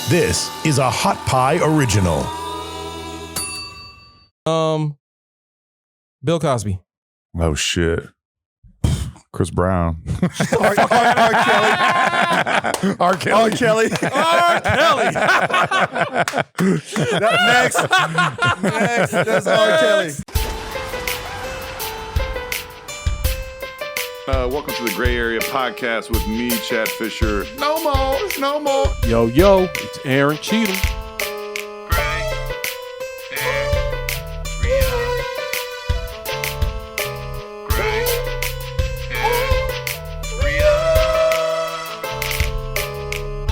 This is a Hot Pie Original. Bill Cosby. Oh shit. Chris Brown. R. Kelly. R. Kelly. Next. That's R. Kelly. Welcome to the Gray Area Podcast with me, Chad Fisher. No more. Yo, it's Aaron Cheatham.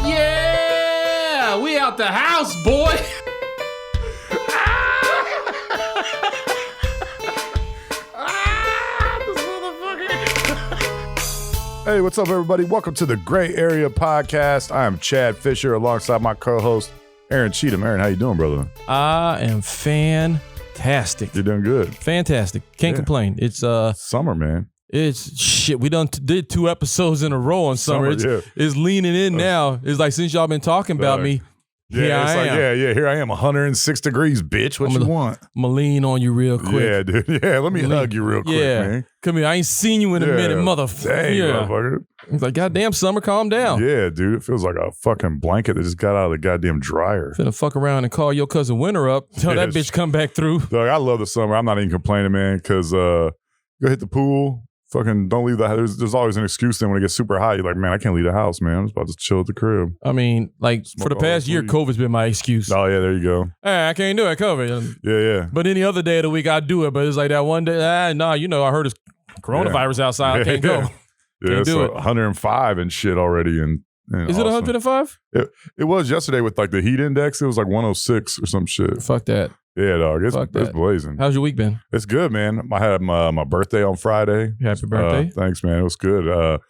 Yeah, we out the house, boy. Hey, what's up, everybody? Welcome to the Gray Area Podcast. I am Chad Fisher alongside my co-host, Aaron Cheatham. Aaron, how you doing, brother? I am fantastic. You're doing good. Fantastic. Can't complain. It's Summer, man. It's shit. We did 2 episodes in a row on summer. It's leaning in now. It's like since y'all been talking about me. Here I am. Here I am. 106 degrees, bitch. What you want? I'm gonna lean on you real quick. Yeah, dude. Yeah, let me hug you real quick, man. Come here. I ain't seen you in a minute, motherfucker. Dang, motherfucker. It's like, goddamn, summer, calm down. Yeah, dude. It feels like a fucking blanket that just got out of the goddamn dryer. Finna fuck around and call your cousin Winter up. Tell that bitch come back through. Dog, I love the summer. I'm not even complaining, man, because go hit the pool. Fucking don't leave the house. There's always an excuse then when it gets super hot. You're like, man, I can't leave the house, man. I'm just about to chill at the crib. I mean, like, for the past year, COVID's been my excuse. Oh, yeah, there you go. Hey, I can't do it, COVID. Yeah. But any other day of the week, I do it. But it's like that one day, I heard it's coronavirus outside. I can't go. Yeah, can't do it. 105 and shit already. And is it 105? It was yesterday with like the heat index. It was like 106 or some shit. Fuck that. Yeah, dog. It's blazing. How's your week been? It's good, man. I had my birthday on Friday. Happy birthday. Thanks, man. It was good. It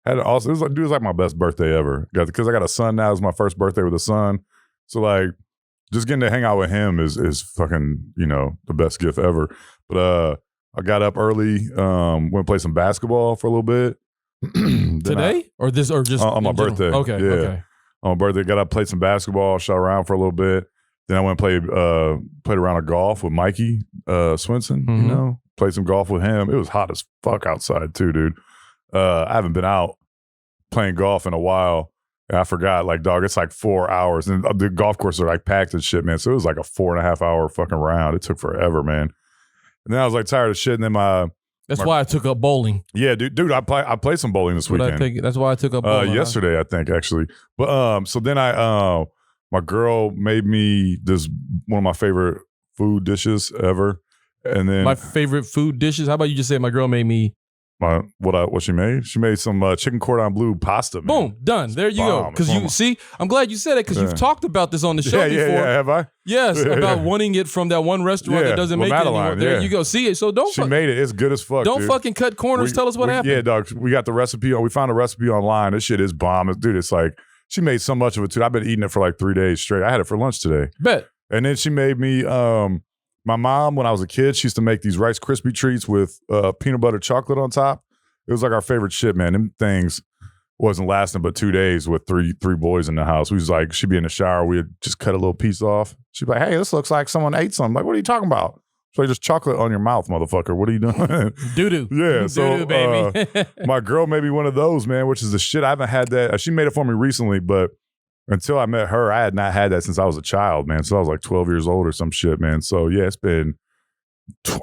was like my best birthday ever. Because I got a son now. It was my first birthday with a son. So like just getting to hang out with him is fucking, the best gift ever. But I got up early, went and played some basketball for a little bit. Today? Or just on my birthday. Okay. Yeah. Okay. On my birthday, got up, played some basketball, shot around for a little bit. Then I went and played a round of golf with Mikey Swinson, played some golf with him. It was hot as fuck outside too, dude. I haven't been out playing golf in a while. And I forgot, like, dog, it's like 4 hours. And the golf courses are like packed and shit, man. So it was like a 4.5 hour fucking round. It took forever, man. And then I was like tired of shit. And then That's why I took up bowling. Yeah, dude, I played some bowling this weekend. That's why I took up bowling. Yesterday, I think, actually. But so then my girl made me one of my favorite food dishes ever. And then my favorite food dishes? How about you just say my girl made me? What she made? She made some chicken cordon bleu pasta, man. Boom, done. There you go. Because I'm glad you said it because you've talked about this on the show before. Yeah, have I? Yes, about wanting it from that one restaurant that doesn't make Madeline, it anymore. There you go. See it. So She made it. It's good as fuck. Don't fucking cut corners. Tell us what happened. Yeah, dog. We got the recipe. We found a recipe online. This shit is bomb. Dude, it's like, she made so much of it too. I've been eating it for like 3 days straight. I had it for lunch today. Bet. And then she made me, my mom, when I was a kid, she used to make these Rice Krispie treats with peanut butter chocolate on top. It was like our favorite shit, man. Them things wasn't lasting but 2 days with three boys in the house. We was like, she'd be in the shower. We'd just cut a little piece off. She'd be like, hey, this looks like someone ate something. Like, what are you talking about? It's like, just chocolate on your mouth, motherfucker. What are you doing? Doo-doo. Yeah. So, baby. my girl made me one of those, man, which is the shit. I haven't had that. She made it for me recently, but until I met her, I had not had that since I was a child, man. So I was like 12 years old or some shit, man. So yeah, it's been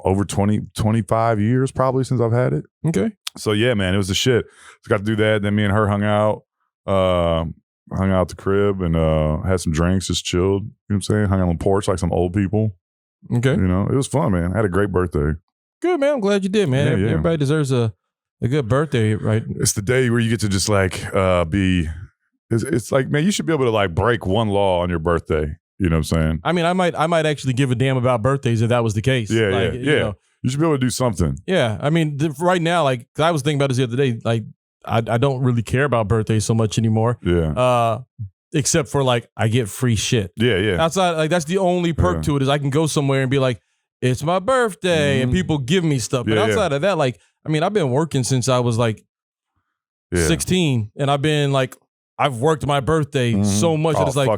over 25 years probably since I've had it. Okay. So yeah, man, it was the shit. So got to do that. Then me and her hung out at the crib and had some drinks, just chilled. You know what I'm saying? Hung out on the porch like some old people. Okay. It was fun, man. I had a great birthday. Good, man. I'm glad you did, man. Yeah. Everybody deserves a good birthday, right? It's the day where you get to just like it's like, man, you should be able to like break one law on your birthday. You know what I'm saying? I mean, I might actually give a damn about birthdays if that was the case. Yeah, yeah. You should be able to do something. Yeah. I mean, right now, like, 'cause I was thinking about this the other day, like, I don't really care about birthdays so much anymore. Yeah. Except for like, I get free shit. Yeah. Outside, like, that's the only perk to it is I can go somewhere and be like, it's my birthday, and people give me stuff. But outside of that, like, I mean, I've been working since I was like 16, and I've been like I've worked my birthday so much that it's like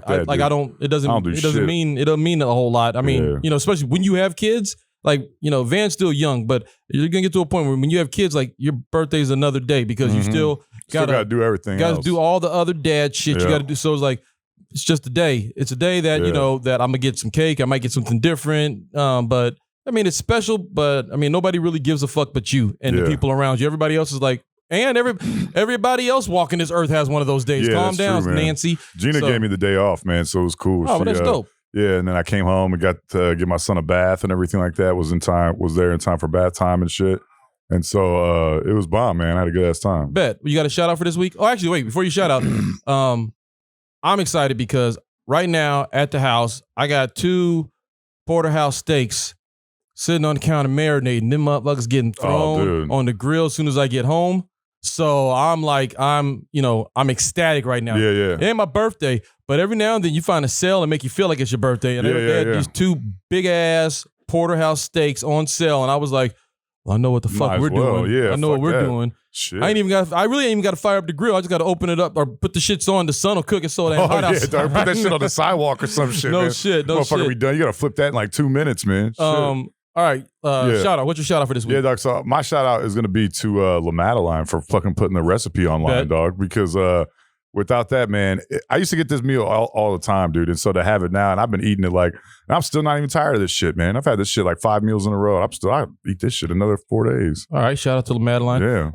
it doesn't mean a whole lot. I mean, especially when you have kids. Like, Van's still young, but you're gonna get to a point where when you have kids, like your birthday's another day because you still gotta do everything. Gotta do all the other dad shit you gotta do. So it's like it's just a day. It's a day that that I'm gonna get some cake. I might get something different. But I mean, it's special. But I mean, nobody really gives a fuck but you and the people around you. Everybody else is like. And everybody else walking this earth has one of those days. Calm down, true, Nancy. Gina gave me the day off, man, so it was cool. Oh, that's dope. Yeah, and then I came home and got to give my son a bath and everything like that. Was there in time for bath time and shit. And so it was bomb, man. I had a good ass time. Bet. You got a shout out for this week? Oh, actually, wait, before you shout out, I'm excited because right now at the house, I got 2 porterhouse steaks sitting on the counter marinating. Them motherfuckers getting thrown on the grill as soon as I get home. So I'm ecstatic right now. Yeah. It ain't my birthday, but every now and then you find a sale and make you feel like it's your birthday. And they had these 2 big ass porterhouse steaks on sale, and I was like, well, I know what the fuck we're doing. Yeah, I know what we're doing. Shit. I really ain't even got to fire up the grill. I just got to open it up or put the shits on. The sun will cook it so it ain't hot outside. Put that shit on the sidewalk or some shit. No shit. Motherfucker be done. You got to flip that in like 2 minutes, man. Shit. All right, shout out. What's your shout out for this week? Yeah, dog. So my shout out is going to be to La Madeline for fucking putting the recipe online, dog. Because without that, man, I used to get this meal all the time, dude. And so to have it now, and I've been eating it and I'm still not even tired of this shit, man. I've had this shit like 5 meals in a row. I eat this shit another 4 days. All right, shout out to La Madeline. Yeah.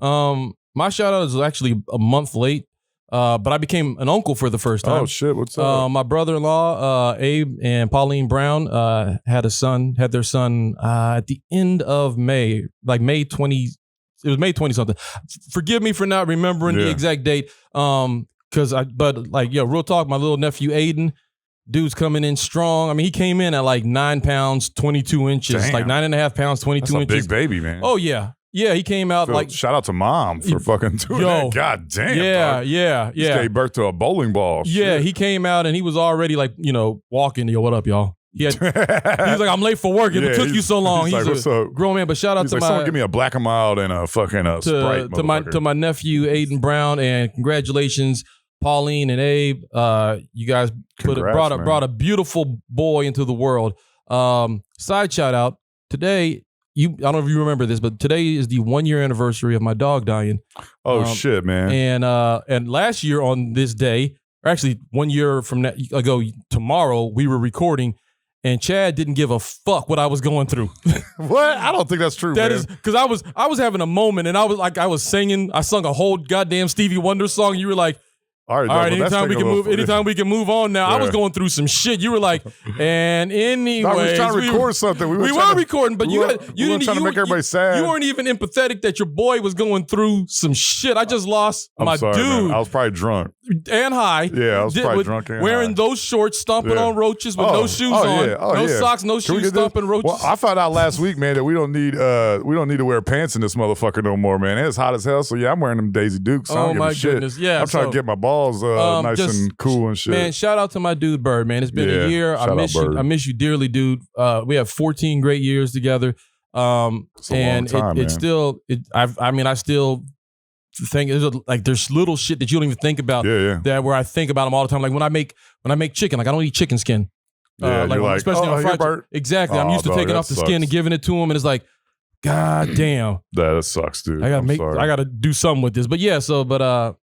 My shout out is actually a month late. But I became an uncle for the first time. Oh shit! What's up? My brother-in-law, Abe and Pauline Brown, had their son at the end of May, like May 20. It was May 20 something. Forgive me for not remembering the exact date. Real talk. My little nephew Aiden, dude's coming in strong. I mean, he came in at like 9 pounds 22 inches, Damn. like 9.5 pounds 22 inches. Big baby, man. Oh yeah. Yeah, he came out like... Shout out to mom for fucking doing that. God damn, dog. Yeah. He gave birth to a bowling ball. Yeah, Shit. he came out and he was already like, walking. Yo, what up, y'all? He was like, I'm late for work. It took you so long. He's like, what's up? Grown man, but shout out to someone give me a Black and Mild and a fucking Sprite, to my nephew, Aiden Brown, and congratulations, Pauline and Abe. You guys brought a beautiful boy into the world. Side shout out, today... I don't know if you remember this, but today is the 1-year anniversary of my dog dying. Oh shit, man! And last year on this day, or actually 1 year from ago, tomorrow we were recording, and Chad didn't give a fuck what I was going through. What? I don't think that's true. That is because I was having a moment, and I was singing. I sung a whole goddamn Stevie Wonder song. And you were like. All right, anytime we can move on now. Yeah. I was going through some shit. You were like, and anyway, I was trying to record something. We were recording, but you didn't trying to make everybody sad. You weren't even empathetic that your boy was going through some shit. I just lost my dude. Man. I was probably drunk and high. Yeah, I was probably drunk and wearing high. Those shorts, stomping on roaches with no shoes on, no socks, no shoes, stomping roaches. Well, I found out last week, man, that we don't need to wear pants in this motherfucker no more, man. It's hot as hell. So yeah, I'm wearing them Daisy Dukes. I don't give a shit. Goodness, yeah. I'm trying to get my balls nice and cool and shit. Man, shout out to my dude Bird, man. It's been a year. I miss you. I miss you dearly, dude. We have 14 great years together. It's a long time, it's still. I still think there's little shit that you don't even think about. Yeah. That where I think about them all the time. Like when I make chicken, like I don't eat chicken skin. Yeah, especially on fried chicken. Exactly. I'm used to taking off the skin and giving it to him, and it's like, God damn. That sucks, dude. I gotta do something with this. But yeah,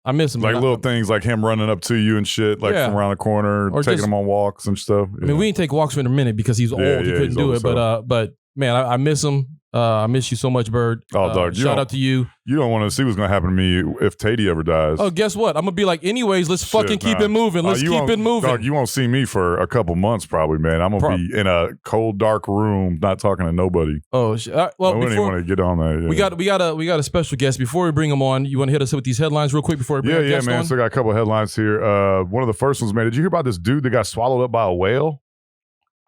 I miss him. Like little things like him running up to you and shit, like from around the corner, or taking him on walks and stuff. I mean, we didn't take walks for a minute because he's old. He couldn't do it. But man, I miss him. I miss you so much, Bird. Oh, dog. Shout out to you. You don't want to see what's going to happen to me if Tatey ever dies. Oh, guess what? I'm going to be like, anyways, let's fucking keep it moving. Let's keep it moving. Dog, you won't see me for a couple months probably, man. I'm going to be in a cold, dark room, not talking to nobody. Oh, shit. Well, we don't even want to get on that. Yeah. We got a special guest. Before we bring him on, you want to hit us with these headlines real quick before we bring our guest on? Man. So I got a couple headlines here. One of the first ones, man. Did you hear about this dude that got swallowed up by a whale?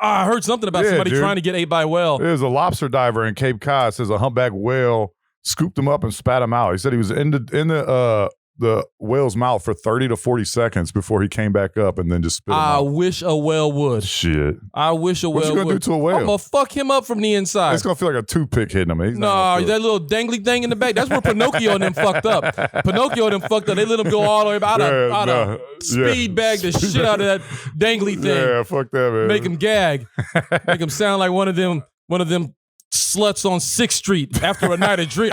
I heard something about somebody trying to get ate by a whale. There's a lobster diver in Cape Cod. Says a humpback whale scooped him up and spat him out. He said he was in the the whale's mouth for 30 to 40 seconds before he came back up and then just spit him out. wish a whale would. Shit. I wish a What whale you gonna would. do to a whale? I'm gonna fuck him up from the inside. It's gonna feel like a toothpick hitting him. He's not Nah, gonna feel that little dangly thing in the back. That's where Pinocchio and them fucked up. Pinocchio and them fucked up. They let him go all the way out of speed bag the shit out of that dangly thing. Yeah, fuck that, man. Make him gag. Make him sound like one of them sluts on 6th Street after a night of drink.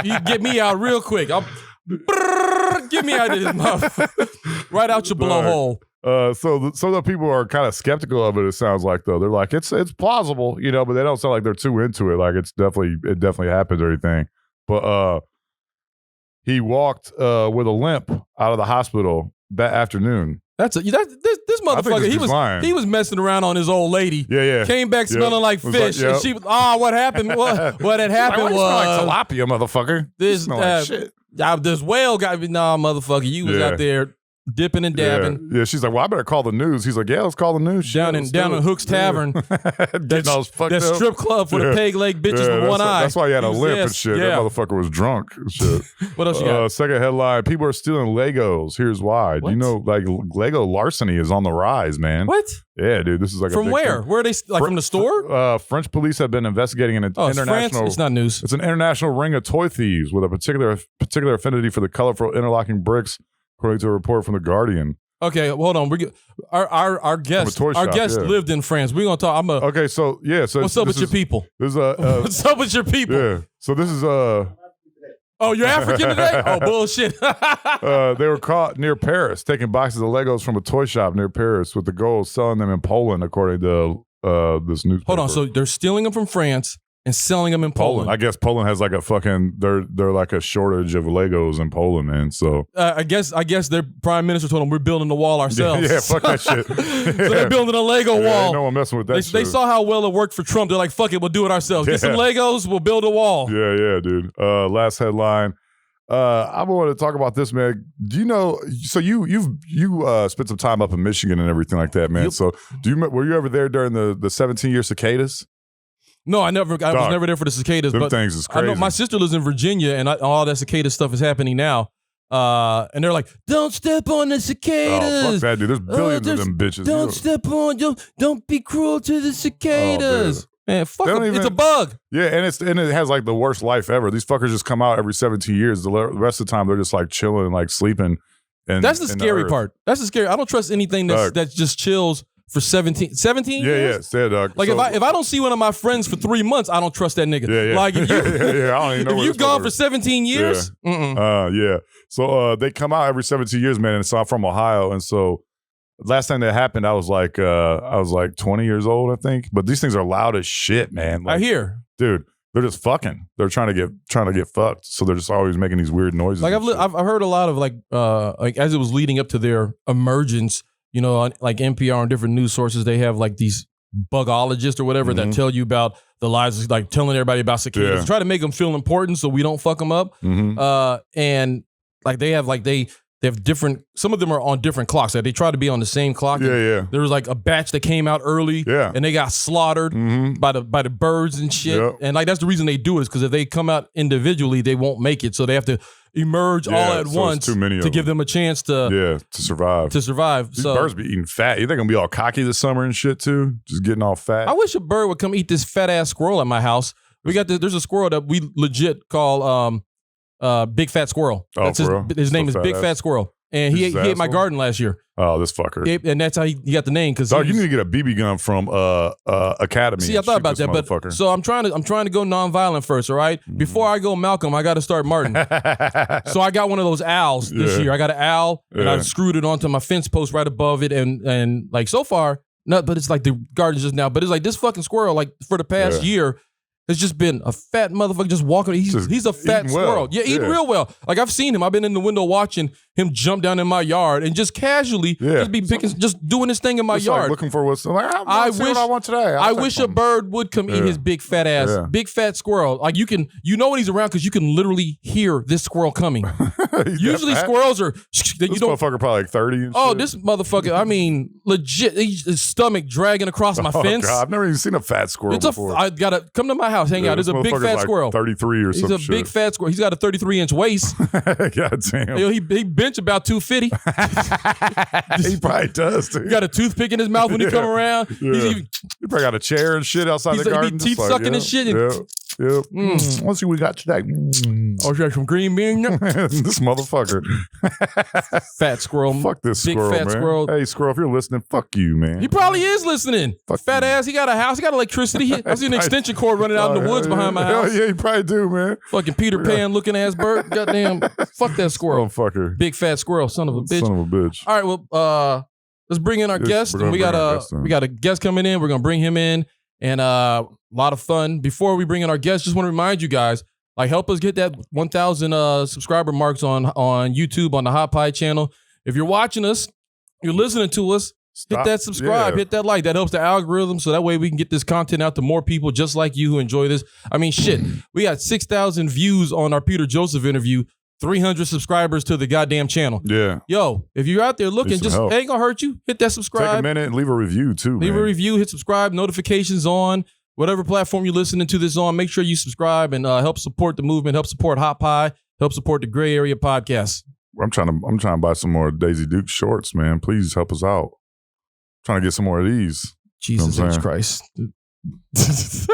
You get me out real quick. Get me out of this mouth. Right out your blowhole. So some of the people are kind of skeptical of it. It sounds like though they're like it's plausible, you know, but they don't sound like they're too into it. Like it definitely happens or anything. But he walked with a limp out of the hospital that afternoon. This motherfucker. He was messing around on his old lady. Yeah. Came back smelling like fish. Like, And she was, what happened? What had happened was like tilapia, motherfucker. This smell like shit. This whale got me. Nah, motherfucker, you was out there dipping and dabbing. Yeah, she's like, well, I better call the news. He's like, yeah, let's call the news. Down in Hook's Tavern. That strip club for the peg leg bitches with one eye. That's why he had a limp and shit. Yeah. That motherfucker was drunk. Shit. What else you got? Second headline, people are stealing Legos. Here's why. What? You know, like Lego larceny is on the rise, man. What? Yeah, dude. This is like From a big where? thing. Where are they? Like from the store? French police have been investigating an It's international. France? It's not news. It's an international ring of toy thieves with a particular affinity for the colorful interlocking bricks, according to a report from the Guardian. Okay, hold on. Our guest lived in France. We're gonna talk. Okay, so what's up with your people? There's What's up with your people? Yeah. So this is Oh, you're African today? Oh, bullshit. they were caught near Paris taking boxes of Legos from a toy shop near Paris with the goal of selling them in Poland, according to this newspaper. Hold on. So they're stealing them from France and selling them in Poland. I guess Poland has like a fucking they're like a shortage of Legos in Poland, man. So I guess their prime minister told them we're building the wall ourselves. Yeah, fuck that shit. So they're building a Lego wall. Ain't no one messing with that shit. They saw how well it worked for Trump. They're like, fuck it, we'll do it ourselves. Get some Legos, we'll build a wall. Yeah, dude. Last headline. I want to talk about this, man. Do you know? So you spent some time up in Michigan and everything like that, man. Yep. So were you ever there during the 17-year cicadas? No, I was never there for the cicadas. Them but things is I crazy. know my sister lives in Virginia, and all that cicada stuff is happening now. And they're like, "Don't step on the cicadas." Oh, fuck that, dude. There's billions of them bitches. Don't step on. Don't be cruel to the cicadas. Man, fuck them. It's a bug. Yeah, and it has like the worst life ever. These fuckers just come out every 17 years. The rest of the time they're just like chilling and like sleeping. And that's the scary part. That's the scary. I don't trust anything that just chills for 17 years. Yeah, dog. Like if I don't see one of my friends for 3 months, I don't trust that nigga. Yeah. Like if you I don't even know if you've gone for 17 years, yeah. So they come out every 17 years, man. And so I'm from Ohio, and so last time that happened, I was like 20 years old, I think. But these things are loud as shit, man. Like, I hear, dude. They're just fucking. They're trying to get fucked. So they're just always making these weird noises. like I've heard a lot of like as it was leading up to their emergence, you know, on, like NPR and different news sources, they have like these bugologists or whatever that tell you about the lives, like telling everybody about cicadas, try to make them feel important so we don't fuck them up. And like they have different, some of them are on different clocks. Like they try to be on the same clock. Yeah. There was like a batch that came out early and they got slaughtered by the birds and shit. Yep. And like, that's the reason they do it, is because if they come out individually, they won't make it. So they have to emerge all at once too many to give them a chance to survive. These birds be eating fat. You think I'm gonna be all cocky this summer and shit too? Just getting all fat. I wish a bird would come eat this fat ass squirrel at my house. There's a squirrel that we legit call Big Fat Squirrel. That's his name is Big Fat Squirrel. And he ate my garden last year. Oh, this fucker. And that's how he got the name. Dog, you need to get a BB gun from Academy. See, I thought about that, but so I'm trying to go nonviolent first, all right? Before I go Malcolm, I got to start Martin. So I got one of those owls this year. I got an owl, and I screwed it onto my fence post right above it, and like so far, but it's like the garden's just now. But it's like this fucking squirrel, like for the past year, has just been a fat motherfucker just walking. He's a fat squirrel. Yeah, eating real well. Like I've seen him. I've been in the window watching. him jump down in my yard and just casually just be picking, just doing this thing in my yard. Like looking for what's like. I wish what I want today. I wish a bird would come eat his big fat ass, big fat squirrel. Like you know when he's around because you can literally hear this squirrel coming. Usually squirrels are. This motherfucker probably like 30. And shit. This motherfucker. I mean, legit. His stomach dragging across my fence. God, I've never even seen a fat squirrel before. I gotta come to my house, hang out. There's a big fat squirrel. 33 or something. He's a big fat squirrel. He's got a 33-inch waist. God damn. He bench about 250. He probably does, dude. He got a toothpick in his mouth when he come around. He probably got a chair and shit outside the garden. Teeth sucking and shit. Yep. Let's see what we got today. Oh, you got some green beans? This motherfucker. Fat squirrel. Fuck this big squirrel, fat man. Squirrel. Hey, squirrel, if you're listening, fuck you, man. He probably is listening. Fuck fat you. ass. He got a house. He got electricity. I see an extension cord running out in the woods behind my house. Yeah, you probably do, man. Fucking Peter Pan looking ass bird. Goddamn. Fuck that squirrel. Fucker. Big fat squirrel. Son of a bitch. Son of a bitch. All right. Well, let's bring in our guest. And we got a guest coming in. We're gonna bring him in, and a lot of fun. Before we bring in our guest, just want to remind you guys, like, help us get that 1,000 subscriber marks on YouTube on the Hot Pie channel. If you're watching us, you're listening to us, hit that subscribe, hit that like. That helps the algorithm, so that way we can get this content out to more people just like you who enjoy this. I mean, shit, we got 6,000 views on our Peter Joseph interview. 300 subscribers to the goddamn channel. Yeah. Yo, if you're out there looking, just ain't gonna hurt you. Hit that subscribe. Take a minute and leave a review too. Leave a review, hit subscribe, notifications on. Whatever platform you're listening to this on, make sure you subscribe and help support the movement, help support Hot Pie, help support the Gray Area Podcast. I'm trying to buy some more Daisy Duke shorts, man. Please help us out. I'm trying to get some more of these. Jesus H. Christ. That's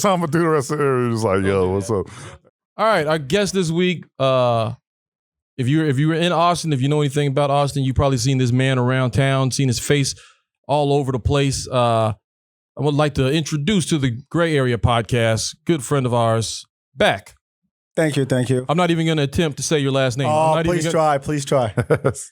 how I'm gonna do the rest of it. Just like, yo, what's up? All right, our guest this week. If you were in Austin, if you know anything about Austin, you've probably seen this man around town, seen his face all over the place. I would like to introduce to the Gray Area Podcast, good friend of ours, Bak. Thank you. I'm not even going to attempt to say your last name. Oh, please try.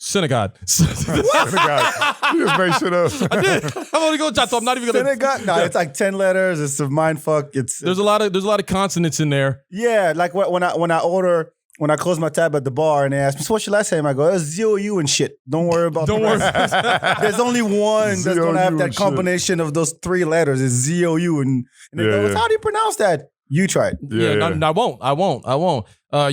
Synagogue. Synagogue. You just made shit up. I did. I'm only going to I'm not even going to. Synagogue? No, it's like 10 letters. It's a mind fuck. There's a lot of consonants in there. Yeah, like when I close my tab at the bar and they ask me, so what's your last name? I go, it's Z-O-U and shit. Don't worry about the rest. There's only one that's going to have that combination of those three letters. It's Z-O-U. And they go, how do you pronounce that? You try it. I won't.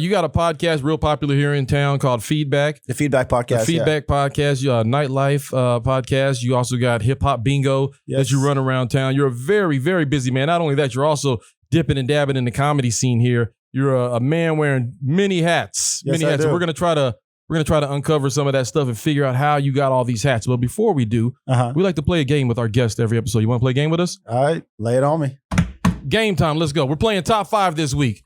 You got a podcast real popular here in town called Feedback. The Feedback Podcast. The Feedback Podcast. You got a nightlife podcast. You also got Hip Hop Bingo that you run around town. You're a very, very busy man. Not only that, you're also dipping and dabbing in the comedy scene here. You're a man wearing many hats. Yes, many hats. And we're gonna try to uncover some of that stuff and figure out how you got all these hats. But before we do, we like to play a game with our guests every episode. You want to play a game with us? All right, lay it on me. Game time. Let's go. We're playing top 5 this week.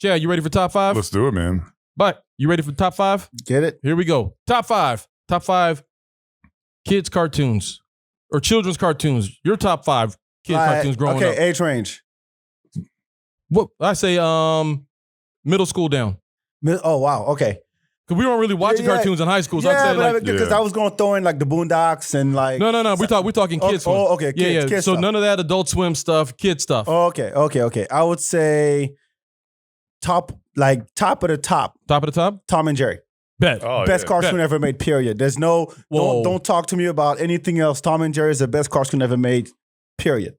Chad, you ready for top 5? Let's do it, man. But you ready for top 5? Get it? Here we go. Top 5. Top 5 kids cartoons or children's cartoons. Your top 5 kids cartoons growing up. Okay, age range. What I say? Middle school down. Oh wow. Okay. Because we weren't really watching cartoons in high school. So I'd say because I was going to throw in like the Boondocks and like. No. We're talking kids. Oh, okay. Kids so stuff. none of that Adult Swim stuff, kid stuff. Oh, okay. I would say top of the top. Top of the top. Tom and Jerry. Bet. Best cartoon ever made. Period. There's no. Don't talk to me about anything else. Tom and Jerry is the best cartoon ever made. Period.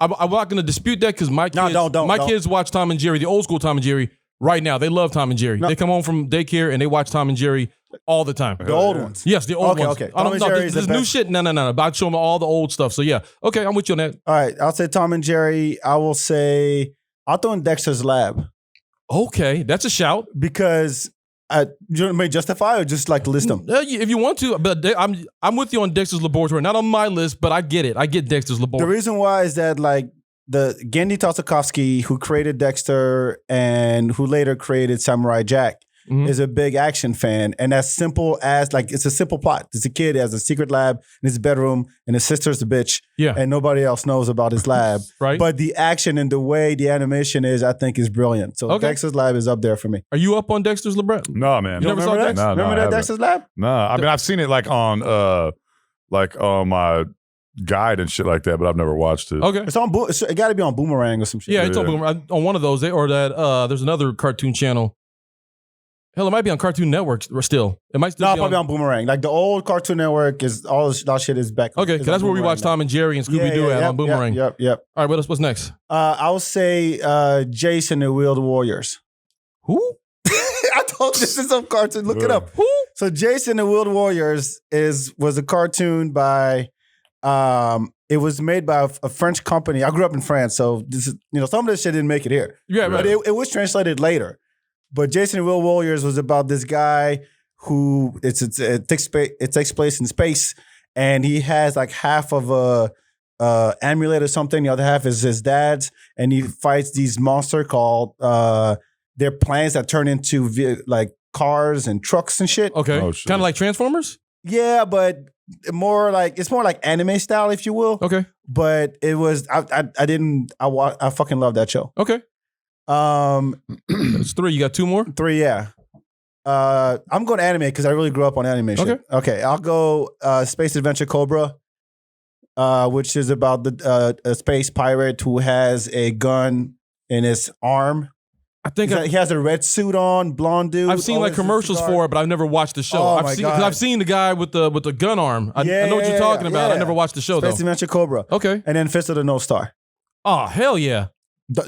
I'm not going to dispute that because my kids, kids watch Tom and Jerry, the old school Tom and Jerry. Right now, they love Tom and Jerry. No. They come home from daycare and they watch Tom and Jerry all the time. The old ones. Yes, the old ones. Okay. Tom and Jerry is the new shit. No. About showing them all the old stuff. So yeah, okay, I'm with you on that. All right, I'll say Tom and Jerry. I'll throw in Dexter's Lab. Okay, that's a shout because you may justify or just like list them. If you want to, but I'm with you on Dexter's Laboratory. Not on my list, but I get it. I get Dexter's Laboratory. The reason why is that like. The Genndy Tartakovsky, who created Dexter and who later created Samurai Jack, is a big action fan. And as simple as, like, it's a simple plot. It's a kid has a secret lab in his bedroom and his sister's a bitch. Yeah. And nobody else knows about his lab. Right. But the action and the way the animation is, I think, is brilliant. So Dexter's Lab is up there for me. Are you up on Dexter's Lab? No, man. You never saw that? No, remember that Dexter's Lab? No. I mean, I've seen it like on my guide and shit like that, but I've never watched it. Okay. It's on. It got to be on Boomerang or some shit. Yeah, it's on Boomerang. On one of those, or that there's another cartoon channel. Hell, it might be on Cartoon Network still. It might still No, be probably on Boomerang. Like the old Cartoon Network is all that shit is back. Okay, is because that's on where we Boomerang watch now. Tom and Jerry and Scooby Doo at on Boomerang. Yep. All right, what's next? I would say Jason and the Wheeled Warriors. Who? I told you this is some cartoon. Look it up. Who? So Jason and the Wheeled Warriors was a cartoon by it was made by a French company. I grew up in France, so this is some of this shit didn't make it here. Yeah, But right. it was translated later. But Jason and the Wheeled Warriors was about this guy who it takes place in space, and he has like half of a amulet or something. The other half is his dad's, and he fights these monsters called they're planes that turn into like cars and trucks and shit. Okay. Oh, shit. Kind of like Transformers? Yeah, but it's more like anime style, if you will. Okay. But it was I fucking love that show. Okay. It's 3. You got 2 more? 3, yeah. I'm going anime because I really grew up on anime shit. Okay, I'll go Space Adventure Cobra, which is about a space pirate who has a gun in his arm. I think He has a red suit on, blonde dude. I've seen like always commercials cigar. for it, but I've never watched the show. Oh, I've seen the guy with the gun arm. I know what you're talking about. I never watched the show Space though. Adventure Cobra. Okay. And then Fist of the North Star. Oh hell yeah.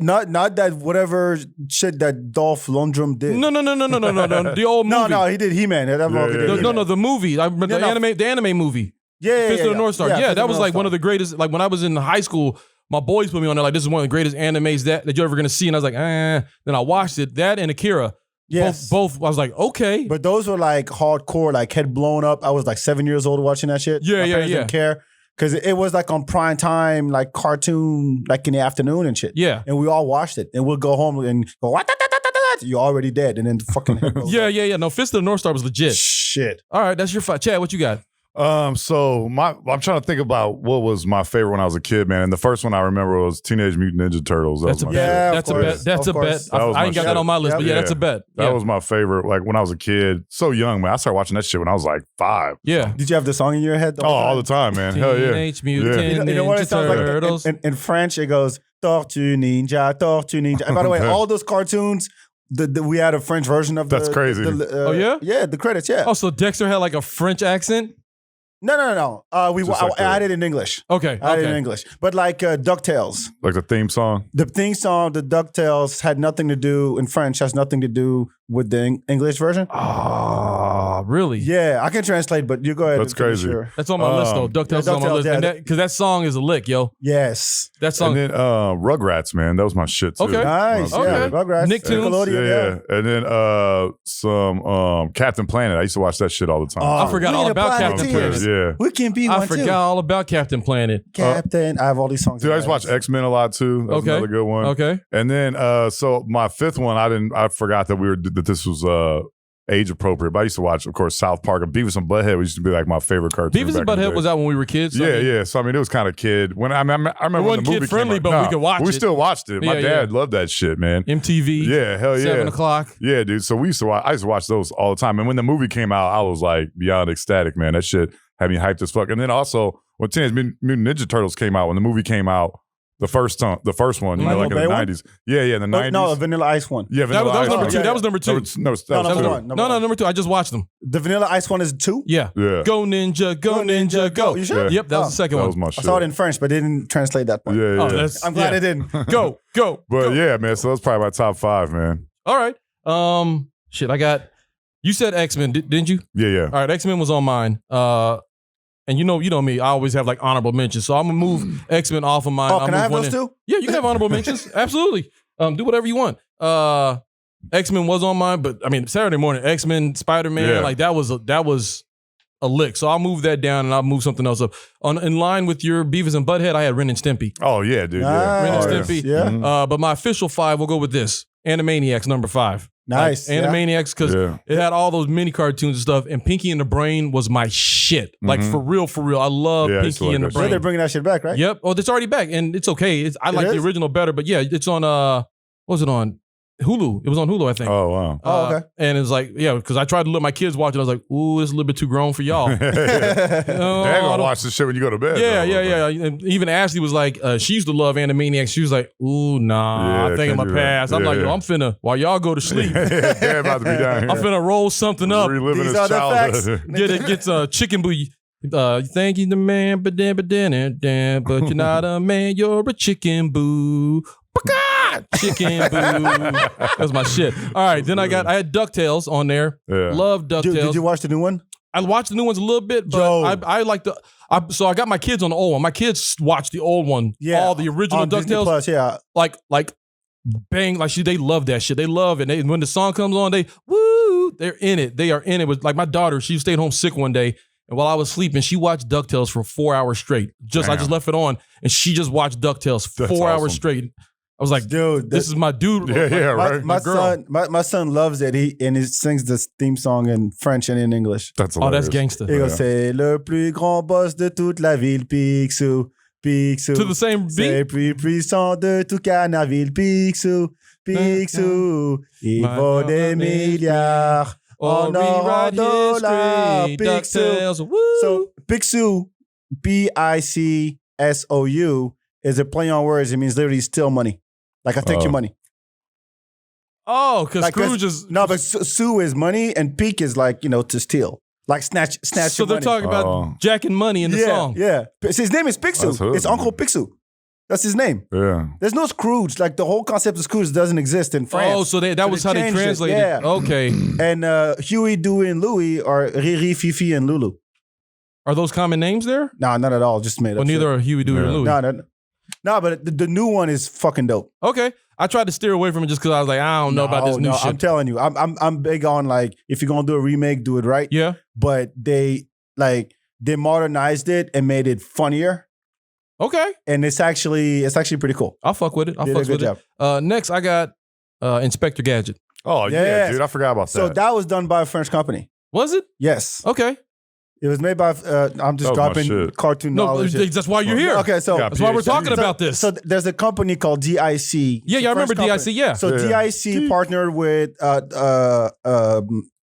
Not that whatever shit that Dolph Lundgren did. No. The old movie. No, he did He-Man. The movie. I remember the anime movie. Fist of the North Star. Yeah, that was like one of the greatest. Like when I was in high school, my boys put me on there. Like this is one of the greatest animes that you're ever gonna see. And I was like, Then I watched it. That and Akira. Yes. Both. I was like, okay. But those were like hardcore, like head blown up. I was like 7 years old watching that shit. Yeah, My parents yeah. didn't care. Because it was like on prime time, like cartoon, like in the afternoon and shit. Yeah. And we all watched it. And we'll go home and go, what? You're already dead. And then fucking head goes up. Yeah. No, Fist of the North Star was legit. Shit. All right, that's your fight. Chad, what you got? So I'm trying to think about what was my favorite when I was a kid, man. And the first one I remember was Teenage Mutant Ninja Turtles. That's a my bet. shit. Yeah, That's a of bet. course. That's a Of bet. course. That was I my ain't got shit. that on my list, but yeah, that's a bet. That Yeah. was my favorite. Like when I was a kid, so young, man. I started watching that shit when I was like 5. Yeah. Did you have the song in your head? Oh, all the time, man. Hell yeah. Teenage Mutant Yeah. You know what Ninja it sounds Turtles. like? In French, it goes, Tortue Ninja, Tortue Ninja. And by the way, all those cartoons, we had a French version of That's crazy. Oh, yeah? Yeah, the credits, yeah. Oh, so Dexter had like a French accent? No. I like added it in English. Okay. I added it in English. But like DuckTales. Like the theme song. The theme song, the DuckTales, had nothing to do, in French, has nothing to do with the English version. Oh, really? Yeah, I can translate, but you go ahead. That's and finish crazy. your- That's on my list though. DuckTales is on my DuckTales, list. yeah. And because that song is a lick, yo. Yes. That song. And then Rugrats, man. That was my shit too. Okay. Nice. Okay. Yeah. Rugrats. Nicktoons. Nickelodeon, Yeah. And then some Captain Planet. I used to watch that shit all the time. I forgot all We the about Planet Captain Tears. Planet. Yeah. We can be I one forgot too. all about Captain Planet. Captain. I have all these songs. Dude, in I used to my watch head. X-Men a lot too. That's Okay. another good one. Okay. And then so my fifth one, I forgot that this was age appropriate. But I used to watch, of course, South Park and Beavis and Butthead, which used to be like my favorite cartoon. Beavis and back in the Butthead day. was out when we were kids. So Yeah. So I mean, it was kind of kid. When I remember It when wasn't the movie kid-friendly, came out. but we could watch We it. still watched it. My Yeah, dad loved that shit, man. MTV. Yeah, hell yeah. 7 o'clock. Yeah, dude. So I used to watch those all the time. And when the movie came out, I was like beyond ecstatic, man. That shit had me hyped as fuck. And then also when Teenage Mutant Ninja Turtles came out, when the movie came out, the first one, you know, like in the Michael Bay 90s. Yeah, in the 90s. No, the Vanilla Ice one. Yeah, That was Vanilla number Ice. two. yeah. That was number two. No, No, that number was two. one. No, number two. I just watched them. The Vanilla Ice one is 2? Yeah. Yeah. Go Ninja, go Ninja, go. You sure? Yeah. Yep, that was the second That one. was my I shit. saw it in French, but they didn't translate that part. Yeah. Oh, that's, I'm glad yeah. it didn't. Go. But yeah, man. So that's probably my top 5, man. All right. Shit, I got. You said X-Men, didn't you? Yeah. All right, X-Men was on mine. And you know me, I always have like honorable mentions. So I'm gonna move X-Men off of mine. Oh, I'll can I move have one those in. too? Yeah, you can have honorable mentions. Absolutely. Do whatever you want. X-Men was on mine, but I mean Saturday morning, X-Men, Spider-Man, Yeah. like that was a lick. So I'll move that down and I'll move something else up. In line with your Beavis and Butthead, I had Ren and Stimpy. Oh yeah, dude. Nice. Yeah. Ren and Oh, yeah. Stimpy. Yeah. Mhm. But my official 5, we'll go with this. Animaniacs number 5. Nice. Like, yeah. Animaniacs, because Yeah. it had all those mini cartoons and stuff, and Pinky and the Brain was my shit. Like Mhm. for real. I love Yeah, I used to Pinky like and the that So Brain. they're bringing that shit back, right? Yep. Oh, it's already back, and it's okay. I like the is? original better, but yeah, it's on. What was it on? Hulu. It was on Hulu, I think. Oh wow. Oh, okay. And it's like, yeah, because I tried to let my kids watch it. I was like, ooh, it's a little bit too grown for y'all. They ain't gonna watch this shit when you go to bed. Yeah, though. yeah. And even Ashley was like, she used to love Animaniacs. She was like, ooh, nah, Yeah, I think I'm can't gonna do that. pass. I'm Yeah, like, yo, yeah. I'm finna, while y'all go to sleep, They're about to be down here. I'm finna roll something up. Reliving These his are the childhood. Gets a chicken boo. Thank you, the man, but you're not a man, you're a chicken boo. Chicken boo. That's my shit. All right, then I had DuckTales on there. Yeah. Love DuckTales. Did you watch the new one? I watched the new ones a little bit, but Joe. I like so I got my kids on the old one. My kids watched the old one. Yeah. All the original On Disney DuckTales. Plus, yeah. Like bang, like they love that shit. They love it. When the song comes on, they're in it. They are in it. With like my daughter, she stayed home sick one day, and while I was sleeping, she watched DuckTales for 4 hours straight. I just left it on, and she just watched DuckTales That's 4 hours awesome. straight. I was like, Dude, this is my dude. Yeah, right. My girl. son loves it. He sings this theme song in French and in English. That's Oh, hilarious. that's gangster. Il goes, c'est le plus grand boss de toute la ville, Picsou. Picsou. To the same C'est le beat. plus puissant de tout Canaville, Picsou. Picsou. Il vaut des milliards. Or en or, en rewrite dollars. history. Picsou. DuckTales. Woo. So Picsou, Picsou, is a play on words. It means literally steal money. Like I take your money. Oh, because Like, Scrooge is No, but sue is money and peek is like, to steal. Like snatch so your they're money. talking about jacking money in the song. Yeah. So his name is Picsou. That's hood, It's Uncle man. Picsou. That's his name. Yeah. There's no Scrooge. Like the whole concept of Scrooge doesn't exist in France. Oh, so that was how they changed it. translated. Yeah. Okay. And Huey, Dewey, and Louie are Riri, Fifi, and Lulu. Are those common names there? No, not at all. Just made up. Well, neither shit. are Huey, Dewey, or Yeah. Louie. No, but the new one is fucking dope. Okay. I tried to steer away from it just because I was like, I don't know about this new shit. I'm telling you, I'm big on like if you're gonna do a remake, do it right. Yeah. But they modernized it and made it funnier, Okay. and it's actually pretty cool. I'll fuck with it. I'll Did a fuck good with it. Next, I got Inspector Gadget. Oh yeah, Yes. dude. I forgot about that. So that was done by a French company. Was it? Yes, Okay. it was made by. I'm just That was my dropping shit. cartoon No, knowledge. that's why you're here. Okay, so Yeah, That's why we're PhD. talking about this. So there's a company called DIC. Yeah, I remember French DIC, yeah. So Yeah. DIC partnered with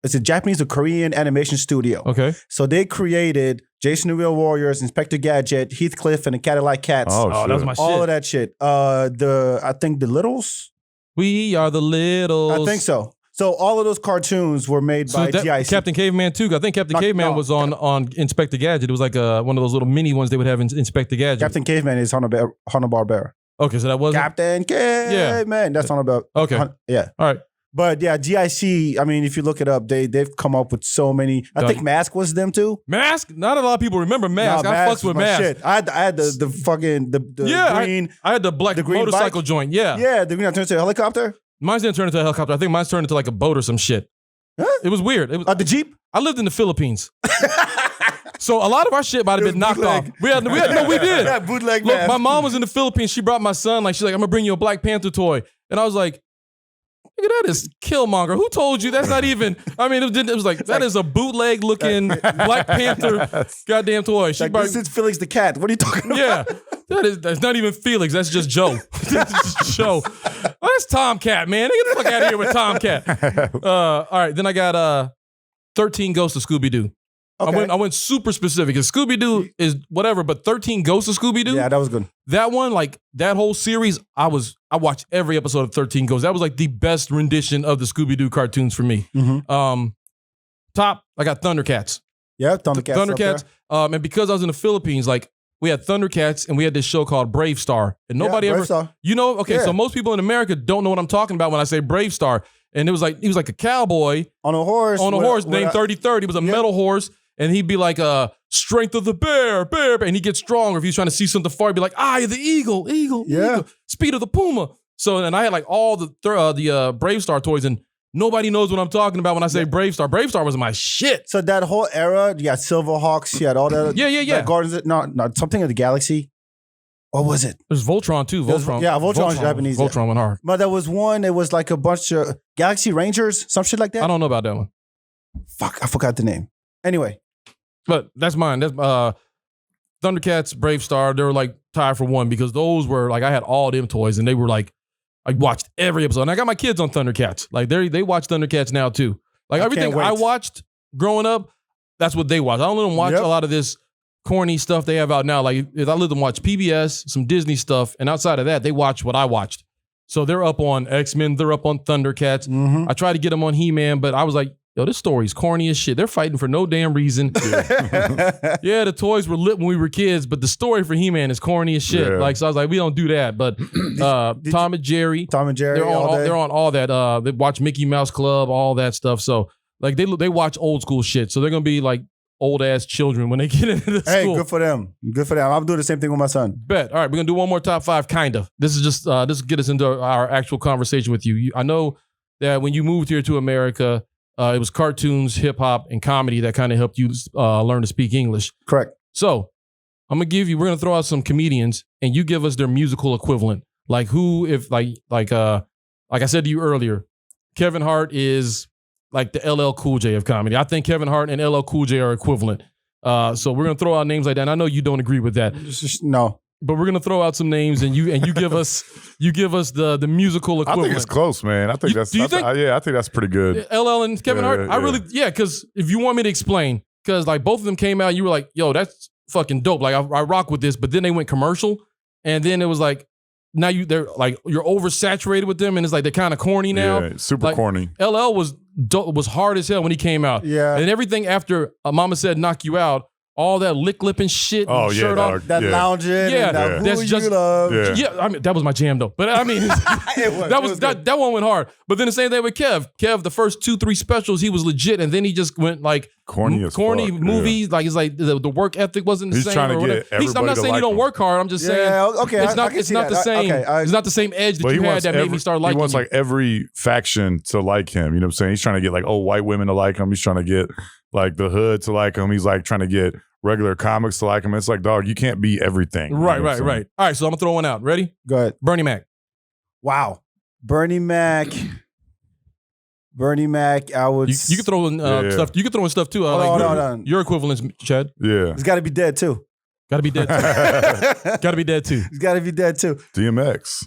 it's a Japanese or Korean animation studio. Okay. So they created Jason the Real Warriors, Inspector Gadget, Heathcliff, and the Cadillac Cats. Oh, Oh, that was my all shit. of that shit. I think the Littles. We are the Littles. I think so. So all of those cartoons were made by DIC. Captain Caveman too. I think Captain Caveman was on Inspector Gadget. It was like one of those little mini ones they would have in Inspector Gadget. Captain Caveman is Hanna-Barbera. Okay, so that wasn't. Captain Caveman. That's Hanna-Barbera. Okay. Yeah. All right. But yeah, GIC, I mean, if you look it up, they've come up with so many. I think Mask was them too. Mask. Not a lot of people remember Mask. Nah, I fucked was with my Mask. shit. I had the fucking the green. I had the black the green motorcycle bike? joint. Yeah. Yeah, the green that turns into a helicopter. Mine's didn't turn into a helicopter. I think mine's turned into like a boat or some shit. Huh? It was weird. It was, The Jeep. I lived in the Philippines. So a lot of our shit might have It been was knocked off. bootleg. We did. Yeah, bootleg Look, Mask. my mom was in the Philippines. She brought my son. Like she's like, I'm gonna bring you a Black Panther toy, and I was like, look at that is Killmonger. Who told you that's not even? I mean, it was like that is a bootleg looking Black Panther goddamn toy. She Like, brought, this is Felix the Cat. What are you talking about? yeah, that's not even Felix. That's just Joe. That's just Joe. Oh, that's Tomcat, man. Get the fuck out of here with Tomcat. All right, then I got 13 Ghosts of Scooby-Doo. Okay. I went super specific because Scooby-Doo is whatever, but 13 Ghosts of Scooby-Doo. Yeah, that was good. That one, like that whole series, I watched every episode of 13 Ghosts. That was like the best rendition of the Scooby-Doo cartoons for me. Mm-hmm. Top, I got Thundercats. Yeah, Thundercats. up there. Thundercats. And because I was in the Philippines, like we had Thundercats and we had this show called Brave Star. And nobody Yeah, ever, Brave Star. you know, okay, Yeah. so most people in America don't know what I'm talking about when I say Brave Star. And it was like, he was like a cowboy On a horse. on a with- horse with named 3030. He was a metal horse. And he'd be like, strength of the bear, and he'd get stronger. If he's trying to see something far, he'd be like, eye of the eagle, Yeah. eagle, speed of the puma. So, and I had like all the Brave Star toys, and nobody knows what I'm talking about when I say Brave Star. Brave Star was my shit. So that whole era, you had Silverhawks, you had all that. Yeah. that Guardians, not something of the Galaxy. What was it? There's Voltron too. There's- Voltron. yeah, Voltron's Japanese, yeah. Voltron went hard. But there was one, it was like a bunch of Galaxy Rangers, some shit like that. I don't know about that one, Fuck, I forgot the name. Anyway, but that's mine. That's Thundercats, Brave Star. They were like tied for one because those were like I had all them toys, and they were like I watched every episode. And I got my kids on Thundercats. Like they watch Thundercats now too. Like everything I watched growing up, that's what they watch. I don't let them watch a lot of this corny stuff they have out now. Like I let them watch PBS, some Disney stuff, and outside of that, they watch what I watched. So they're up on X-Men, they're up on Thundercats. Mm-hmm. I tried to get them on He-Man, but I was like, yo, this story's corny as shit. They're fighting for no damn reason. Yeah, the toys were lit when we were kids, but the story for He-Man is corny as shit. Yeah. Like, so I was like, we don't do that. But Tom and Jerry, they're on all that. They watch Mickey Mouse Club, all that stuff. So like they watch old school shit. So they're gonna be like old ass children when they get into the school. Hey, good for them. Good for them. I'm doing the same thing with my son. Bet. All right, we're gonna do one more top five, kind of. This is just this will get us into our actual conversation with you. I know that when you moved here to America, it was cartoons, hip hop, and comedy that kind of helped you learn to speak English. Correct. So we're gonna throw out some comedians, and you give us their musical equivalent. Like who, if like I said to you earlier, Kevin Hart is like the LL Cool J of comedy. I think Kevin Hart and LL Cool J are equivalent. So we're gonna throw out names like that. And I know you don't agree with that. No. But we're gonna throw out some names, and you give us the musical equivalent. I think it's close, man. I think I think that's pretty good. LL and Kevin Hart. Because if you want me to explain, because like both of them came out, and you were like, yo, that's fucking dope. Like I rock with this, but then they went commercial, and then it was like, now you're oversaturated with them, and it's like they're kind of corny now. Yeah, super like, corny. LL was hard as hell when he came out. Yeah, and everything after Mama Said Knock You Out. All that lipping shit, shirt off, that lounging, and that's just love. Yeah, I mean that was my jam though. But I mean, that one went hard. But then the same thing with Kev. Kev, the first 2-3 specials, he was legit, and then he just went like corny movies. Like it's like the work ethic wasn't the same. He's trying to get everybody I'm not saying you don't work hard. I'm just saying it's not the same. It's not the same edge that you had that made me start liking. He wants like every faction to like him. You know what I'm saying? He's trying to get like old white women to like him. He's trying to get like the hood to like him. He's like trying to get regular comics to like him. It's like, dog, you can't be everything. Right. All right, so I'm gonna throw one out. Ready? Go ahead. Bernie Mac. Wow. Bernie Mac, I would. You can throw in stuff. You can throw in stuff too. Hold on. Your equivalents, Chad. Yeah. He's got to be dead too. Got to be dead too. Got to be dead too. He's got to be dead too. DMX.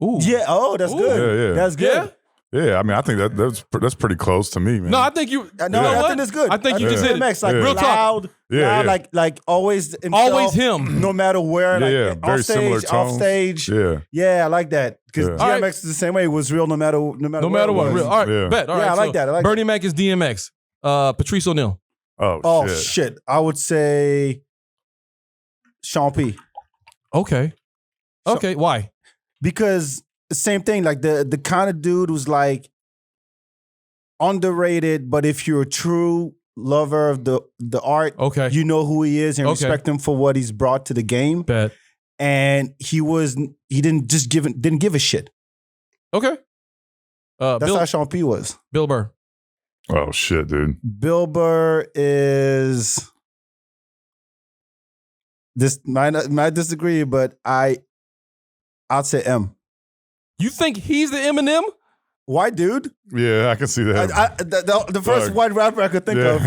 Ooh. Yeah. Oh, that's good. Yeah. That's good. Yeah, I mean, I think that's pretty close to me, man. No, I think you. I think that's good. I think you just hit DMX, like real loud, talk. loud, like always himself, always him, no matter where. Like, very off stage, similar tones. off stage. Yeah, I like that because DMX is the same way. It was real, no matter what. Real. All right, bet. All right, I like that. Bernie Mac is DMX. Patrice O'Neal. Oh shit! I would say Sean P. Okay. Why? Because same thing. Like the kind of dude who's like underrated, but if you're a true lover of the art, you know who he is and respect him for what he's brought to the game. Bet. And he didn't give a shit. Okay. That's how Sean P was. Bill Burr. Oh shit, dude. Bill Burr is this might disagree, but I'd say M. You think he's the Eminem? White dude? Yeah, I can see that. The first white rapper I could think of.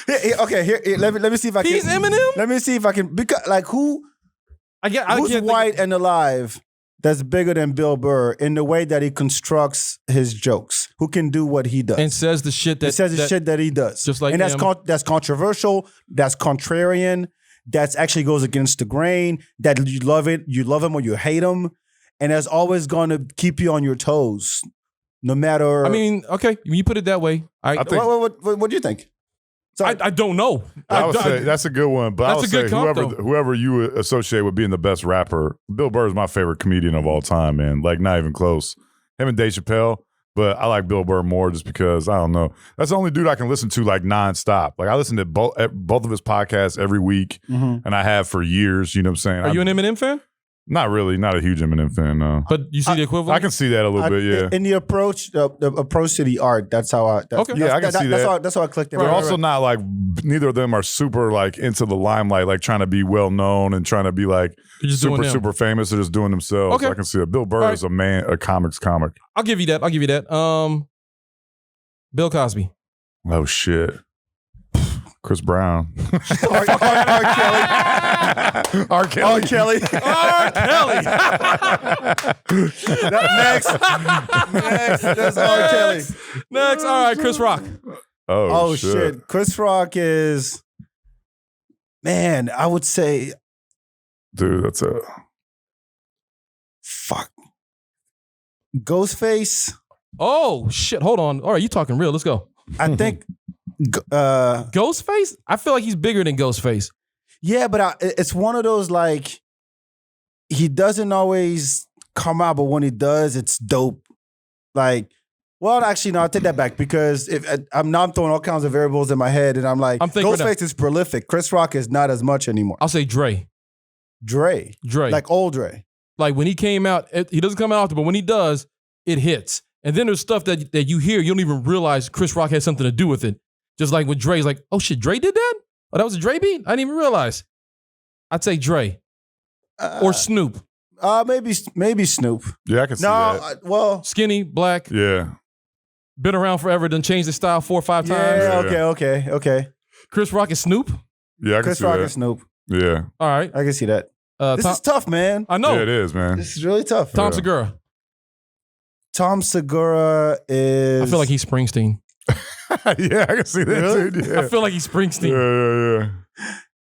Here, let me see if I can. He's Eminem? Let me see if I can. Because like who's white and alive that's bigger than Bill Burr in the way that he constructs his jokes? Who can do what he does and says the shit that he does? Just like and that's controversial. That's contrarian. That's actually goes against the grain. That you love him or you hate him. And that's always going to keep you on your toes, no matter. I mean, okay, when you put it that way, I think. What do you think? I don't know. I would say that's a good one, but I would say comp, whoever you associate with being the best rapper, Bill Burr is my favorite comedian of all time, man. Like not even close. Him and Dave Chappelle, but I like Bill Burr more just because I don't know. That's the only dude I can listen to like nonstop. Like I listen to both of his podcasts every week, and I have for years. You know what I'm saying? Are you an Eminem fan? Not really, not a huge Eminem fan, no. But you see the equivalent? I can see that a little bit, yeah. In the approach to the art, that's how I. I can see that. That's how I clicked. They're also not like neither of them are super like into the limelight, like trying to be well known and trying to be like super famous. They're just doing themselves. Okay. So I can see that. Bill Burr is a comics comic. I'll give you that. Bill Cosby. Oh shit. Chris Brown. R. Kelly. R. Kelly. R. Kelly. R. Kelly. Next. That's R. Kelly. Next. All right, Chris Rock. Oh, shit. Chris Rock is, man, I would say, dude, that's a fuck. Ghostface. Oh shit! Hold on. All right, you talking real? Let's go. I think. Ghostface. I feel like he's bigger than Ghostface. Yeah, but it's one of those like he doesn't always come out, but when he does, it's dope. Like, well, actually, no, I'll take that back because if I'm throwing all kinds of variables in my head, and I'm like, Ghostface is prolific. Chris Rock is not as much anymore. I'll say Dre. Dre, like old Dre. Like when he came out, he doesn't come out often, but when he does, it hits. And then there's stuff that you hear, you don't even realize Chris Rock has something to do with it. Just like with Dre's like, oh shit, Dre did that? Oh, that was a Dre beat? I didn't even realize. I'd say Dre. Or Snoop. Maybe Snoop. Yeah, I can see that. Well. Skinny, black. Yeah. Been around forever, done changed the style 4 or 5 times. Yeah, okay. Chris Rock and Snoop? Yeah, I can see that. Chris Rock and Snoop. Yeah. All right. I can see that. This is tough, man. I know. Yeah, it is, man. This is really tough. Tom Segura. Tom Segura is... I feel like he's Springsteen. Yeah, I can see that, really? dude. Yeah. I feel like he's Springsteen. Yeah.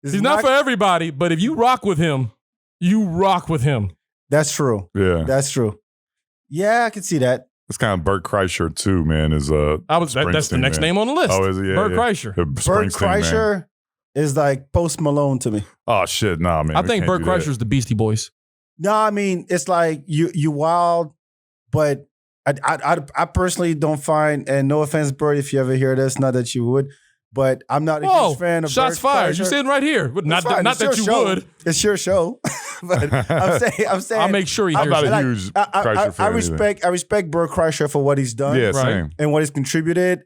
He's not for everybody, but if you rock with him, you rock with him. That's true. Yeah. That's true. Yeah, I can see that. It's kind of Bert Kreischer too, man. That's the next name on the list. Oh, is it? Yeah, Bert Kreischer. Bert Kreischer is like Post Malone to me. Oh shit, nah, man. I think Bert Kreischer is the Beastie Boys. No, I mean it's like you wild, but I personally don't find, and no offense, Bert, if you ever hear this, not that you would, but I'm not a huge fan of shots Bert fired. Kreischer. You're sitting right here. Not that you show. would. It's your show. But I'm saying I'll make sure he hears I'm not it. a huge Kreischer fan. I respect Bert Kreischer for what he's done. Yeah, same. And what he's contributed.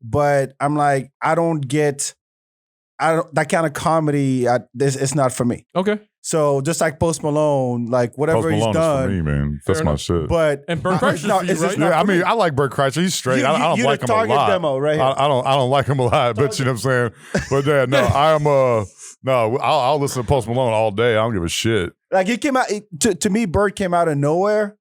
But I'm like, I don't that kind of comedy. It's not for me. Okay. So just like Post Malone, like whatever he's done. Is for me, man. That's my shit. But and Bert Kreischer, right? Yeah, I mean, I like Bert Kreischer. He's straight. I don't like him a lot. Demo, right? I don't like him a lot, but you know what I'm saying. But yeah, no, I'll listen to Post Malone all day. I don't give a shit. Like he came out to me. Bert came out of nowhere.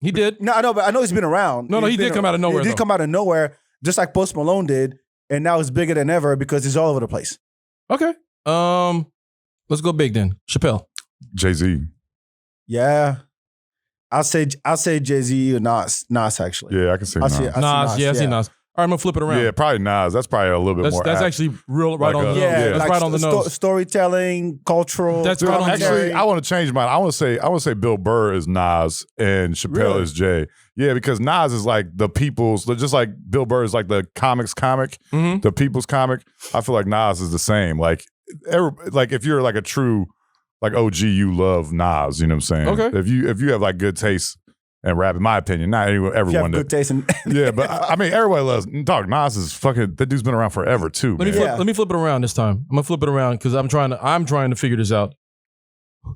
He did. No, I know, but I know he's been around. No, he did come out of nowhere. He did come out of nowhere, just like Post Malone did, and now he's bigger than ever because he's all over the place. Okay. Let's go big then. Chappelle. Jay-Z. Yeah, I'll say Jay-Z or Nas actually. Yeah, I can see Nas. I see Nas. All right, I'm gonna flip it around. Yeah, probably Nas. That's probably a little bit more. That's actually real right on the nose. Yeah, that's like right on the nose. Storytelling, cultural. That's right on the nose. Actually, I want to change mine. I want to say Bill Burr is Nas and Chappelle is Jay. Yeah, because Nas is like the people's, just like Bill Burr is like the comic, the people's comic. I feel like Nas is the same. Like if you're like a true like OG, you love Nas. You know what I'm saying? Okay. If you have like good taste and rap, in my opinion, not everyone. Good taste in yeah, but I mean, everybody loves. Dog, Nas is fucking. That dude's been around forever too. Let me flip it around this time. I'm gonna flip it around because I'm trying to figure this out.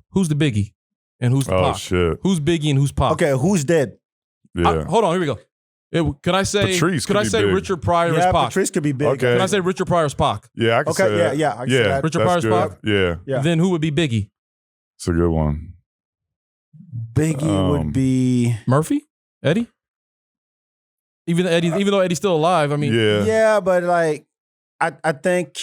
Who's the Biggie and who's the Pac? Oh shit. Who's Biggie and who's Pac? Okay, who's dead? Yeah. Hold on. Here we go. Could I say? Patrice could I say big. Richard Pryor is Pac? Patrice could be big. Okay. Can I say Richard Pryor's Pac? Yeah, I can say that. Yeah. I can say that. Richard Pryor's Pac? Yeah. Then who would be Biggie? It's a good one. Biggie would be Murphy? Eddie? Even though Eddie's still alive, I mean, yeah, but like I think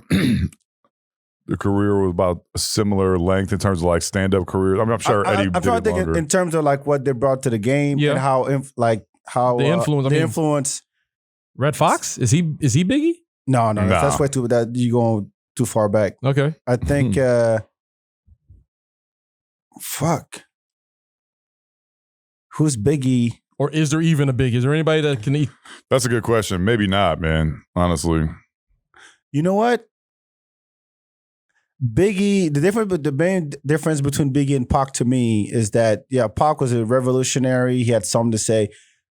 the career was about a similar length in terms of like stand-up careers. I mean, I'm sure Eddie did it longer. in terms of like what they brought to the game and how the influence. Influence. Red Fox? Is he Biggie? No, that's way too. That you going too far back. Okay, I think. Fuck. Who's Biggie? Or is there even a Biggie? Is there anybody that can eat? That's a good question. Maybe not, man. Honestly. You know what? Biggie, the main difference between Biggie and Pac to me is that, Pac was a revolutionary. He had something to say.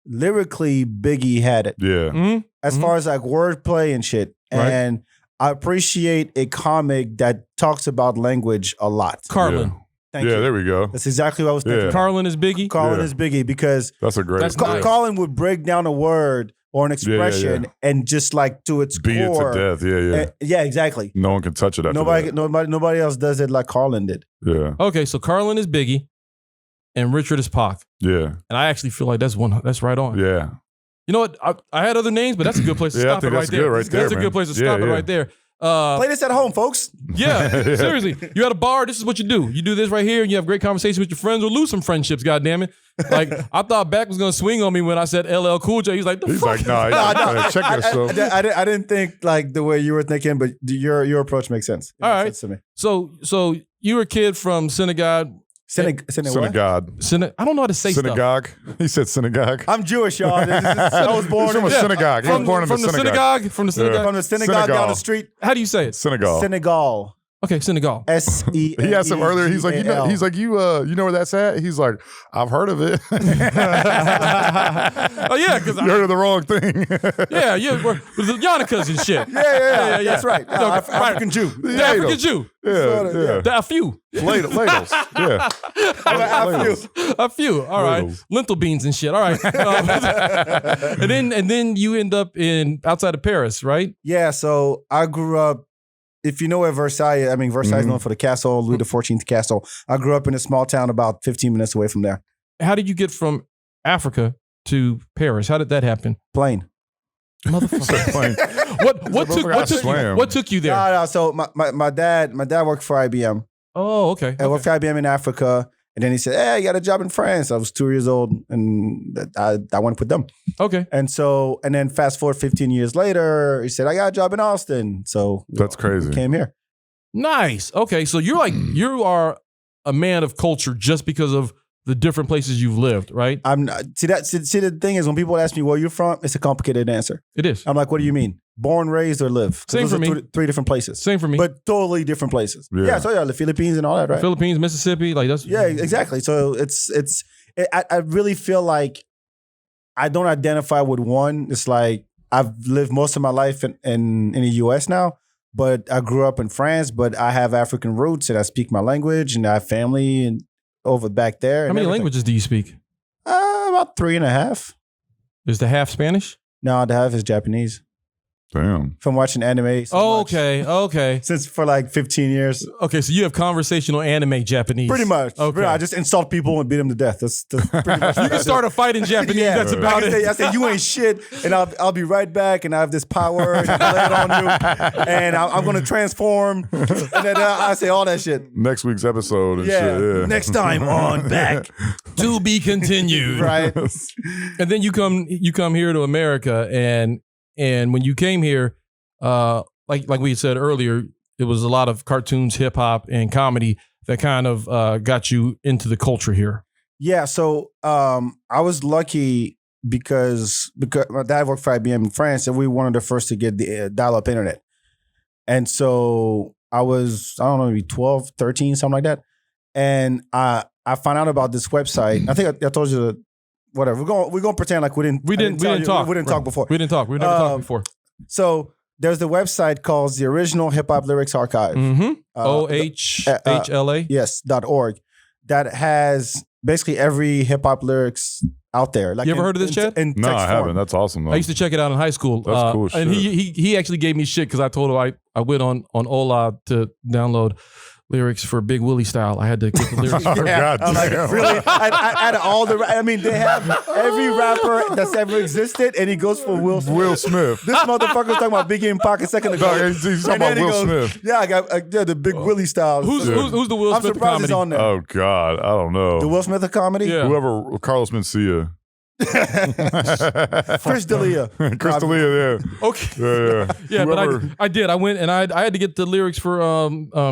Lyrically, Biggie had it. Yeah. Mm-hmm. As far as like wordplay and shit. Right. And I appreciate a comic that talks about language a lot. Carlin. Yeah, Thank you. There we go. That's exactly what I was thinking. Yeah. Carlin is Biggie? Carlin is Biggie because that's a great That's nice. Carlin would break down a word or an expression, and just like to its Beat core. it to death. Yeah. Yeah, exactly. No one can touch it after that. Nobody else does it like Carlin did. Yeah. Okay, so Carlin is Biggie, and Richard is Pac, Yeah. and I actually feel like that's right on. Yeah. You know what? I had other names, but that's a good place to Yeah, I stop think it right that's there. good right there, That's a man. good place to Yeah, stop it yeah. right there. Play this at home, folks. Yeah, seriously. You at a bar, this is what you do. You do this right here, and you have great conversation with your friends or lose some friendships, goddammit. Like, I thought Back was going to swing on me when I said LL Cool J. He's like, He's like, nah, check yourself. I didn't think like the way you were thinking, but your approach makes sense. It All makes right. sense to me. So you were a kid from synagogue. Synagogue. I don't know how to say Synagogue. He said synagogue. I'm Jewish, y'all. I was born He's from a synagogue. He was born in from a synagogue. From the synagogue. from the synagogue down the street. How do you say it? Senegal. Senegal. Okay, Senegal. SE. He asked him earlier. He's like, you know where that's at? He's like, I've heard of it. Oh yeah, because You heard of the wrong thing. with the Yannickas and shit. Yeah. That's right. African Jew. The African Jew. Yeah. A few. Ladles. Yeah. A few. All right. Ladles. Lentil beans and shit. All right. and then you end up outside of Paris, right? Yeah. So I grew up. If you know where Versailles is known for the castle, Louis XIV castle. I grew up in a small town about 15 minutes away from there. How did you get from Africa to Paris? How did that happen? Plane. Motherfucker. What took you there? No. So my dad worked for IBM. Oh, okay. I worked for IBM in Africa. And then he said, hey, I got a job in France. I was 2 years old and I went with them. Okay. And then fast forward 15 years later, he said, I got a job in Austin. So That's crazy. Came here. Nice. Okay. So you are a man of culture just because of the different places you've lived, right? See the thing is when people ask me where you're from, it's a complicated answer. It is. I'm like, what do you mean? Born, raised, or live? Same for me. Three different places. Same for me. But totally different places. Yeah. So the Philippines and all that, right? Philippines, Mississippi, like that's Yeah, exactly. So I really feel like I don't identify with one. It's like I've lived most of my life in the US now, but I grew up in France, but I have African roots and I speak my language and I have family and over back there. How many languages do you speak? About 3.5. Is the half Spanish? No, the half is Japanese. Damn. From watching anime. Okay. Since for like 15 years. Okay, so you have conversational anime Japanese. Pretty much. Okay. I just insult people and beat them to death. That's pretty much. You can start a fight in Japanese. Yeah. That's about it. I say, you ain't shit, and I'll be right back, and I have this power, and I lay it on you, and I'm going to transform, and then I say all that shit. Next week's episode and shit. Yeah. Next time on Back. To be continued. Right. And then you come here to America, and when you came here, like we said earlier, it was a lot of cartoons, hip hop, and comedy that kind of got you into the culture here. Yeah, so I was lucky because my dad worked for IBM in France, and we were one of the first to get the dial-up internet. And so I was, I don't know, maybe 12, 13, something like that. And I found out about this website. I think I told you that. Whatever. We're gonna pretend like we didn't talk. We didn't talk before. We didn't talk. We never talked before. So there's the website called the Original Hip Hop Lyrics Archive. Mm-hmm. OHHLA. Yes. .org. That has basically every hip hop lyrics out there. Like you ever heard of this, Chad? No, I haven't. That's awesome though. I used to check it out in high school. That's cool and shit. he actually gave me shit because I told him I went on Ola to download lyrics for Big Willie Style. I had to get the lyrics. God I'm like, damn. really? Out of all the, they have every rapper that's ever existed, and he goes for Will Smith. Will Smith. This motherfucker was talking about Biggie and Pac a second ago. No, he's talking about Will Smith. Yeah, I got the Big Willie Style. Who's the Will I'm Smith surprised comedy? it's on there. Oh God, I don't know. The Will Smith of comedy? Yeah. Whoever, Carlos Mencia. Chris D'Elia. Chris D'Elia, yeah. Okay. Yeah. Yeah, Whoever- but I did. I went and I had to get the lyrics for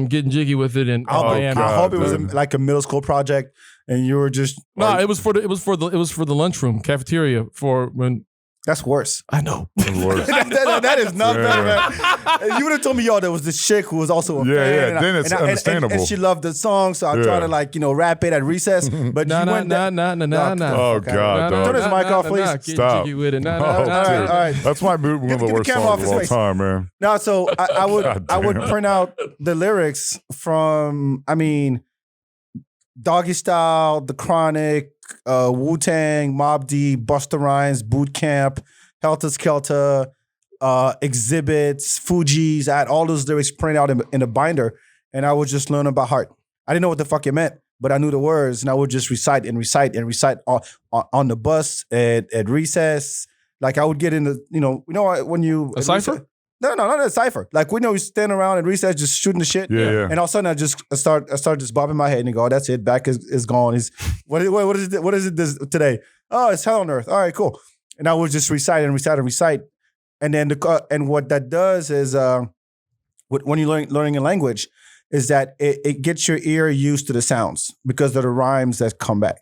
Getting Jiggy with It and Miami. God. I hope it was dude. like a middle school project, and you were just. No, it was for the lunchroom cafeteria for when That's worse. I know. Worse. that is not Yeah. bad, man. You would have told me, yo, there was this chick who was also a Yeah, fan. yeah, and then it's and understandable. And she loved the song, so I tried to rap it at recess. But Nah, you nah, went nah, there. nah, nah, nah, nah. Oh Okay. God, Nah, nah, dog. Turn his nah, mic nah, off, nah, please. nah. Get Stop. jiggy with it. Nah, Oh, nah, nah, dude. nah. All right. That's one of Get the the worst camera off songs of all his face. time, man. No, so I would damn. print out the lyrics from, Doggy Style, The Chronic, Wu-Tang, Mobb Deep, Busta Rhymes, Boot Camp, Helter Skelter, Exhibits, Fugees. I had all those lyrics printed out in a binder, and I would just learn about heart. I didn't know what the fuck it meant, but I knew the words, and I would just recite on the bus at recess. Like I would get in when you a cipher. No, not a cipher. Like we know we stand around at recess just shooting the shit. Yeah. And all of a sudden I start just bobbing my head and go, oh, that's it. Back is gone. What is it this today? Oh, it's hell on earth. All right, cool. And I would just recite. And then and what that does is when you're learning a language is that it gets your ear used to the sounds because of the rhymes that come back.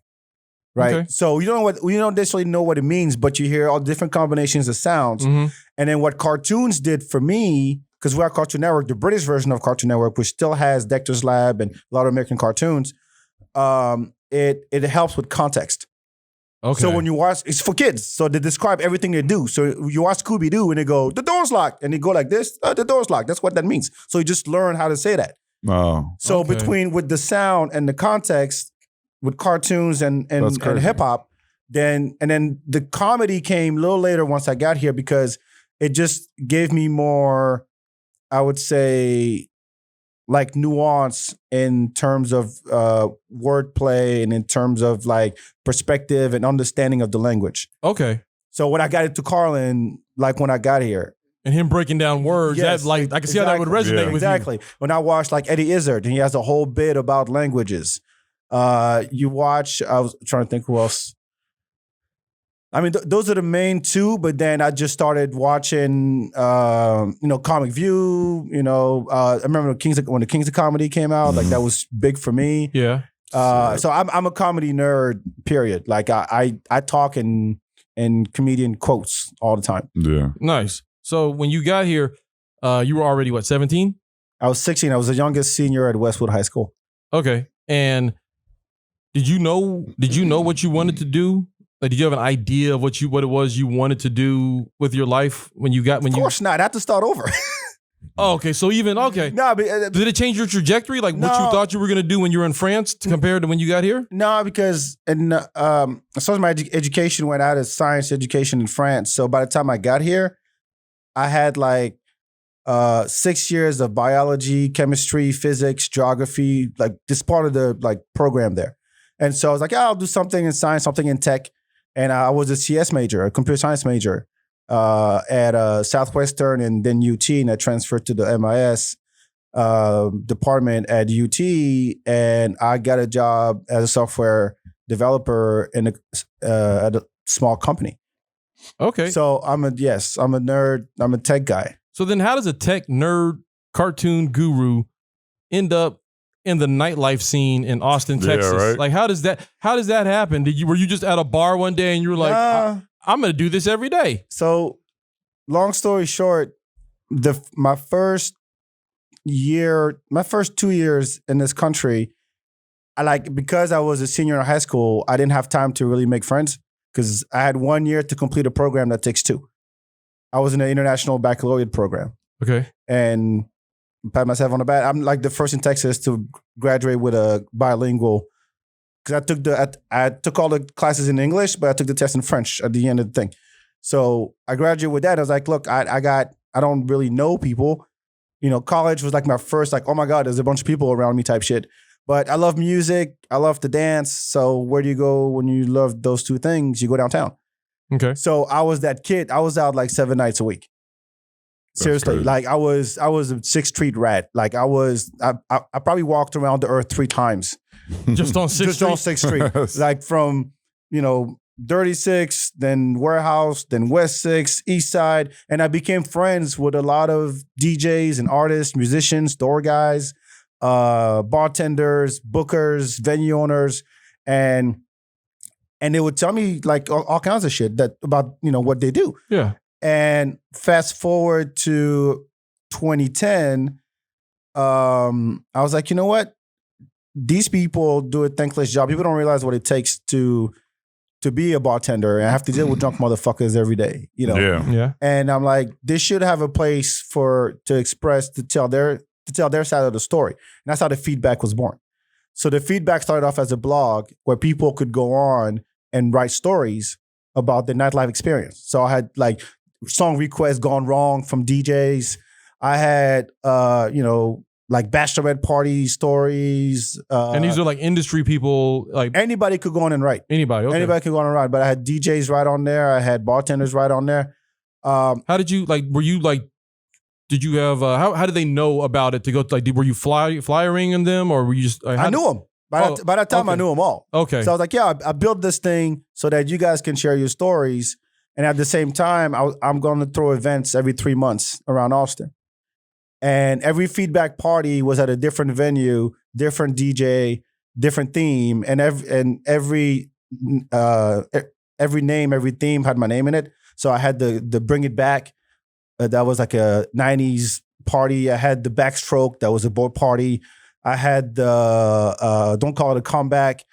Right. Okay. So you don't necessarily know what it means, but you hear all different combinations of sounds. Mm-hmm. And then what cartoons did for me, because we're at Cartoon Network, the British version of Cartoon Network, which still has Dexter's Lab and a lot of American cartoons, it helps with context. Okay. So when you watch, it's for kids. So they describe everything they do. So you watch Scooby-Doo and they go, the door's locked. And they go like this, the door's locked. That's what that means. So you just learn how to say that. Oh. So Okay. with the sound and the context, with cartoons and hip hop, then the comedy came a little later once I got here because it just gave me more, I would say, like nuance in terms of wordplay and in terms of like perspective and understanding of the language. Okay. So when I got into Carlin, like when I got here, And him breaking down words, Yes, that like I can see how that would exactly. resonate with exactly. When I watched like Eddie Izzard, and he has a whole bit about languages. You watch, I was trying to think who else. I mean, those are the main two, but then I just started watching, Comic View, I remember when the Kings of Comedy came out, like that was big for me. you. Yeah. So I'm a comedy nerd, period. Like I talk in comedian quotes all the time. Yeah. Nice. So when you got here, you were already what, 17? I was 16. I was the youngest senior at Westwood High School. Okay. And did you know what you wanted to do? Like, did you have an idea of what it was you wanted to do with your life Of course not. I had to start over. Oh, okay. So okay. No, but, Did it change your trajectory? Like what you No. thought you were gonna do when you were in France compared to when you got here? no, because as far as my education went, I had a science education in France. So by the time I got here, I had like 6 years of biology, chemistry, physics, geography, like this part of the like program there. And so I was like, I'll do something in science, something in tech. And I was a CS major, a computer science major at Southwestern and then UT, and I transferred to the MIS department at UT, and I got a job as a software developer at a small company. Okay. So I'm a nerd. I'm a tech guy. So then how does a tech nerd cartoon guru end up in the nightlife scene in Austin, Yeah, Texas? right. Like how does that happen? Were you just at a bar one day and you were like, I'm gonna do this every day? So long story short, my first 2 years in this country, because I was a senior in high school, I didn't have time to really make friends because I had 1 year to complete a program that takes 2. I was in an international baccalaureate program. Okay. And pat myself on the back. I'm like the first in Texas to graduate with a bilingual, because I took all the classes in English, but I took the test in French at the end of the thing. So I graduated with that. I was like, look, I don't really know people. College was like my first, like, oh my God, there's a bunch of people around me type shit. But I love music. I love to dance. So where do you go when you love those two things? You go downtown. Okay. So I was that kid. I was out like 7 nights a week. Seriously, crazy. like I was a 6th Street rat. Like I probably walked around the earth 3 times. Just on 6th Just Street? on 6th Street. Like from, Dirty 6, then Warehouse, then West 6, East Side. And I became friends with a lot of DJs and artists, musicians, store guys, bartenders, bookers, venue owners. And they would tell me like all kinds of shit about what they do. Yeah. And fast forward to 2010, I was like, you know what? These people do a thankless job. People don't realize what it takes to be a bartender and have to deal with drunk motherfuckers every day. Yeah. Yeah. And I'm like, they should have a place to tell their side of the story. And that's how the feedback was born. So the feedback started off as a blog where people could go on and write stories about the nightlife experience. So I had like song requests gone wrong from DJs. I had, like bachelorette party stories. And these are like industry people, like anybody could go on and write. anybody. Okay. Anybody could go on and write. But I had DJs right on there. I had bartenders right on there. How did you like? Were you like? Did you have? How did they know about it to go? Like, were you flyering them, or were you just? I knew them. By that time, I knew them all. Okay. So I was like, yeah, I built this thing so that you guys can share your stories. And at the same time, I'm going to throw events every 3 months around Austin. And every feedback party was at a different venue, different DJ, different theme, and every name, every theme had my name in it. So I had the Bring It Back. That was like a 90s party. I had the Backstroke. That was a board party. I had the Don't Call It a Comeback.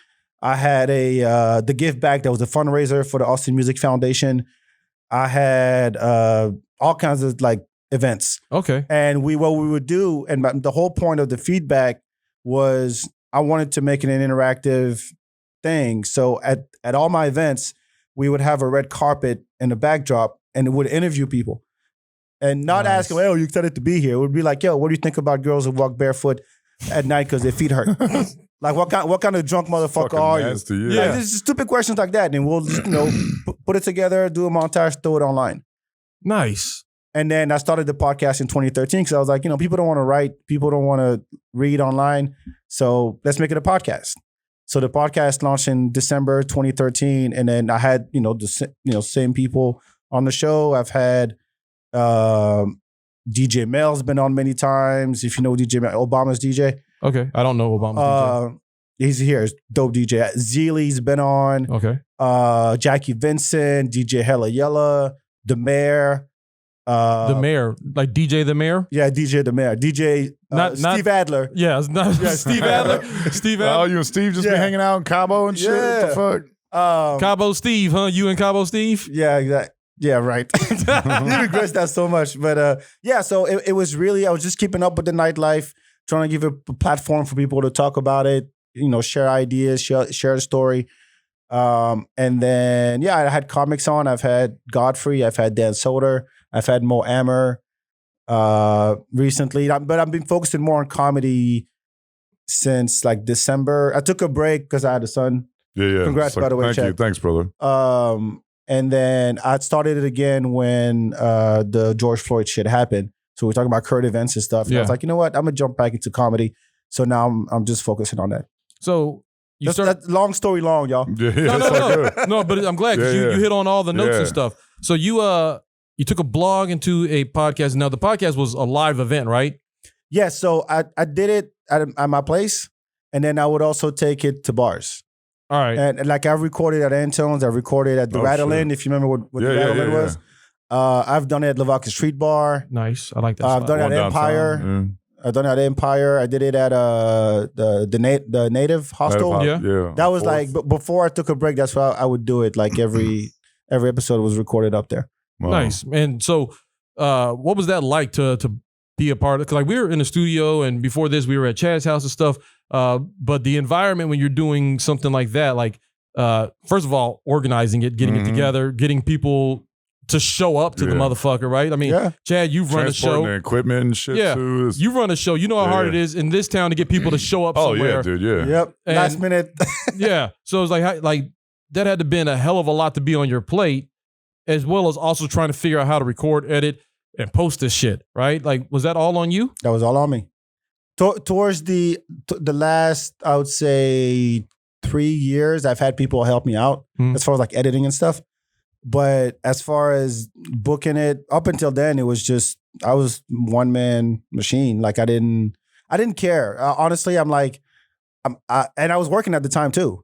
I had the Give Back. That was a fundraiser for the Austin Music Foundation. I had all kinds of like events. Okay. And what we would do, and the whole point of the feedback was I wanted to make it an interactive thing. So at all my events, we would have a red carpet in the backdrop and it would interview people. And not asking, oh, you excited to be here. It would be like, yo, what do you think about girls who walk barefoot at night because their feet hurt? Like, what kind of drunk motherfucker are you? Yeah. Like, just stupid questions like that. And we'll just, put it together, do a montage, throw it online. Nice. And then I started the podcast in 2013 because I was like, people don't want to write. People don't want to read online. So let's make it a podcast. So the podcast launched in December 2013. And then I had, the same people on the show. I've had DJ Mel's been on many times. If you know DJ Mel, Obama's DJ. Okay. I don't know Obama's DJ. He's here. He's dope DJ. Zeely's been on. Okay. Jackie Vincent, DJ Hella Yella, The Mayor. The Mayor, like DJ The Mayor? Yeah, DJ The Mayor. DJ Steve Adler. Yeah, Steve Adler. Steve Adler. Oh, you and Steve just be hanging out in Cabo and shit? Yeah. What the fuck? Cabo Steve, huh? You and Cabo Steve? Yeah, exactly. Yeah, right. He regrets that so much. But so it was really, I was just keeping up with the nightlife, trying to give a platform for people to talk about it, share ideas, share the story. And then, I had comics on. I've had Godfrey. I've had Dan Soder. I've had Mo Amer recently. But I've been focusing more on comedy since like December. I took a break because I had a son. Yeah. Congrats, by the way, Thank you. Chad. Thanks, brother. And then I started it again when the George Floyd shit happened. So we're talking about current events and stuff. And I was like, you know what? I'm going to jump back into comedy. So now I'm just focusing on that. So that's long story long, y'all. Yeah, no, but I'm glad because you hit on all the notes and stuff. So you took a blog into a podcast. Now the podcast was a live event, right? Yeah. So I did it at my place, and then I would also take it to bars. All right. And like I recorded at Antone's, I recorded at the Rattle Inn, if you remember what the Rattle Inn was. I've done it at Lavaca Street Bar. Nice. I like that. I've done it at Empire. I've done it at Empire. I did it at the Native Hostel. Yeah. That was like before I took a break. That's why I would do it. Like every episode was recorded up there. Wow. Nice. And so, what was that like to be a part of? Because like we were in the studio, and before this, we were at Chad's house and stuff. But the environment when you're doing something like that, like first of all, organizing it, getting it together, getting people to show up to the motherfucker, right? I mean, Chad, you've run a show. The equipment and shit too. You run a show. You know how hard it is in this town to get people to show up somewhere. Oh, yeah, dude, yeah. Yep. And, last minute. Yeah. So it's like that had to been a hell of a lot to be on your plate, as well as also trying to figure out how to record, edit, and post this shit, right? Like, was that all on you? That was all on me. Towards the last, I would say 3 years, I've had people help me out as far as like editing and stuff. But as far as booking it, up until then, it was just, I was one man machine. Like I didn't care. Honestly, I'm like, and I was working at the time too.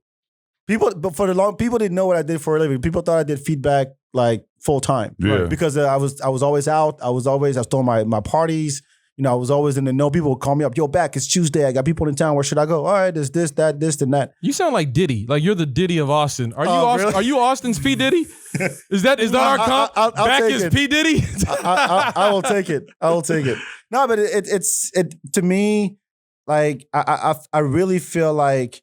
People didn't know what I did for a living. People thought I did feedback like full time. Yeah. Because I was always out. I was throwing my parties. I was always in the know. People would call me up. Yo, back. It's Tuesday. I got people in town. Where should I go? All right, there's this, that, this, and that. You sound like Diddy. Like you're the Diddy of Austin. Are you Austin? Really? Are you Austin's P Diddy? Is that our comp? I'll Back take is it. P Diddy. I will take it. I will take it. No, but it's to me, like I really feel like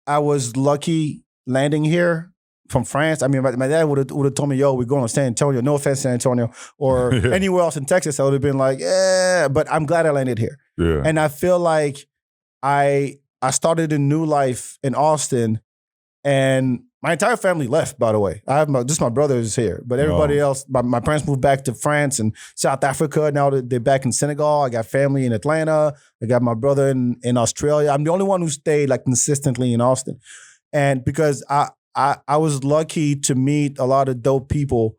I was lucky landing here from France. I mean, my dad would have told me, "Yo, we're going to San Antonio." No offense, San Antonio, or anywhere else in Texas. I would have been like, "Yeah," but I'm glad I landed here. Yeah. And I feel like I started a new life in Austin, and my entire family left. By the way, I have just my brothers here, but everybody else. My parents moved back to France and South Africa. Now they're back in Senegal. I got family in Atlanta. I got my brother in Australia. I'm the only one who stayed like consistently in Austin, and because I was lucky to meet a lot of dope people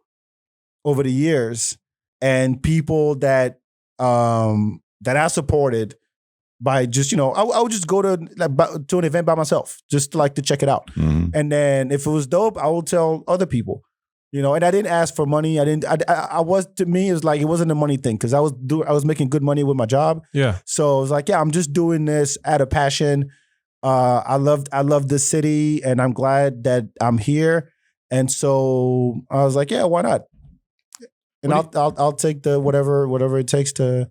over the years, and people that I supported by just, I would just go to an event by myself, just to check it out. Mm-hmm. And then if it was dope, I would tell other people, and I didn't ask for money. To me, it was like, it wasn't a money thing, because I was making good money with my job. Yeah. So it was like, I'm just doing this out of passion. I love this city, and I'm glad that I'm here. And so I was like, yeah, why not? And I'll take the whatever it takes to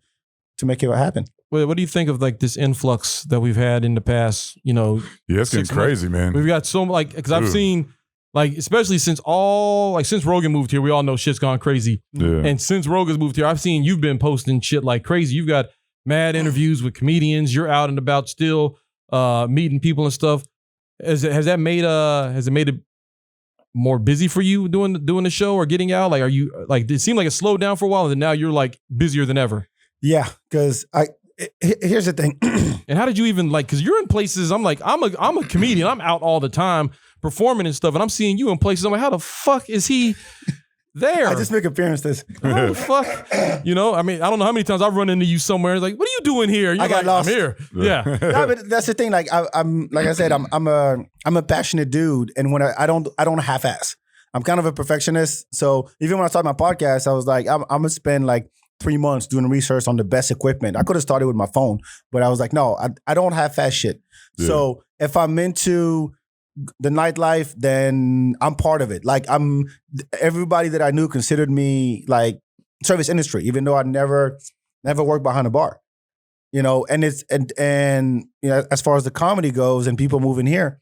make it happen. What do you think of this influx that we've had in the past? Yeah, it's getting crazy, man. We've got so because I've seen especially since Rogan moved here, we all know shit's gone crazy. Yeah. And since Rogan's moved here, I've seen you've been posting shit like crazy. You've got mad interviews with comedians. You're out and about still. Meeting people and stuff. Has it made it more busy for you doing the show or getting out? Are you it seemed like it slowed down for a while, and then now you're busier than ever? Yeah, because here's the thing. And how did you even because you're in places? I'm a comedian. I'm out all the time performing and stuff, and I'm seeing you in places. I'm like, how the fuck is he there? I just make appearances. How the fuck? I mean, I don't know how many times I've run into you somewhere. What are you doing here? You're I got lost. I'm here. Yeah. No, but that's the thing. I'm like I said, I'm a passionate dude, and when I don't half-ass. I'm kind of a perfectionist. So even when I started my podcast, I was like, I'm gonna spend 3 months doing research on the best equipment. I could have started with my phone, but I was like, no, I don't half-ass shit. Yeah. So if I'm into the nightlife, then I'm part of it. Everybody that I knew considered me service industry, even though I never worked behind a bar, and it's and as far as the comedy goes and people moving here,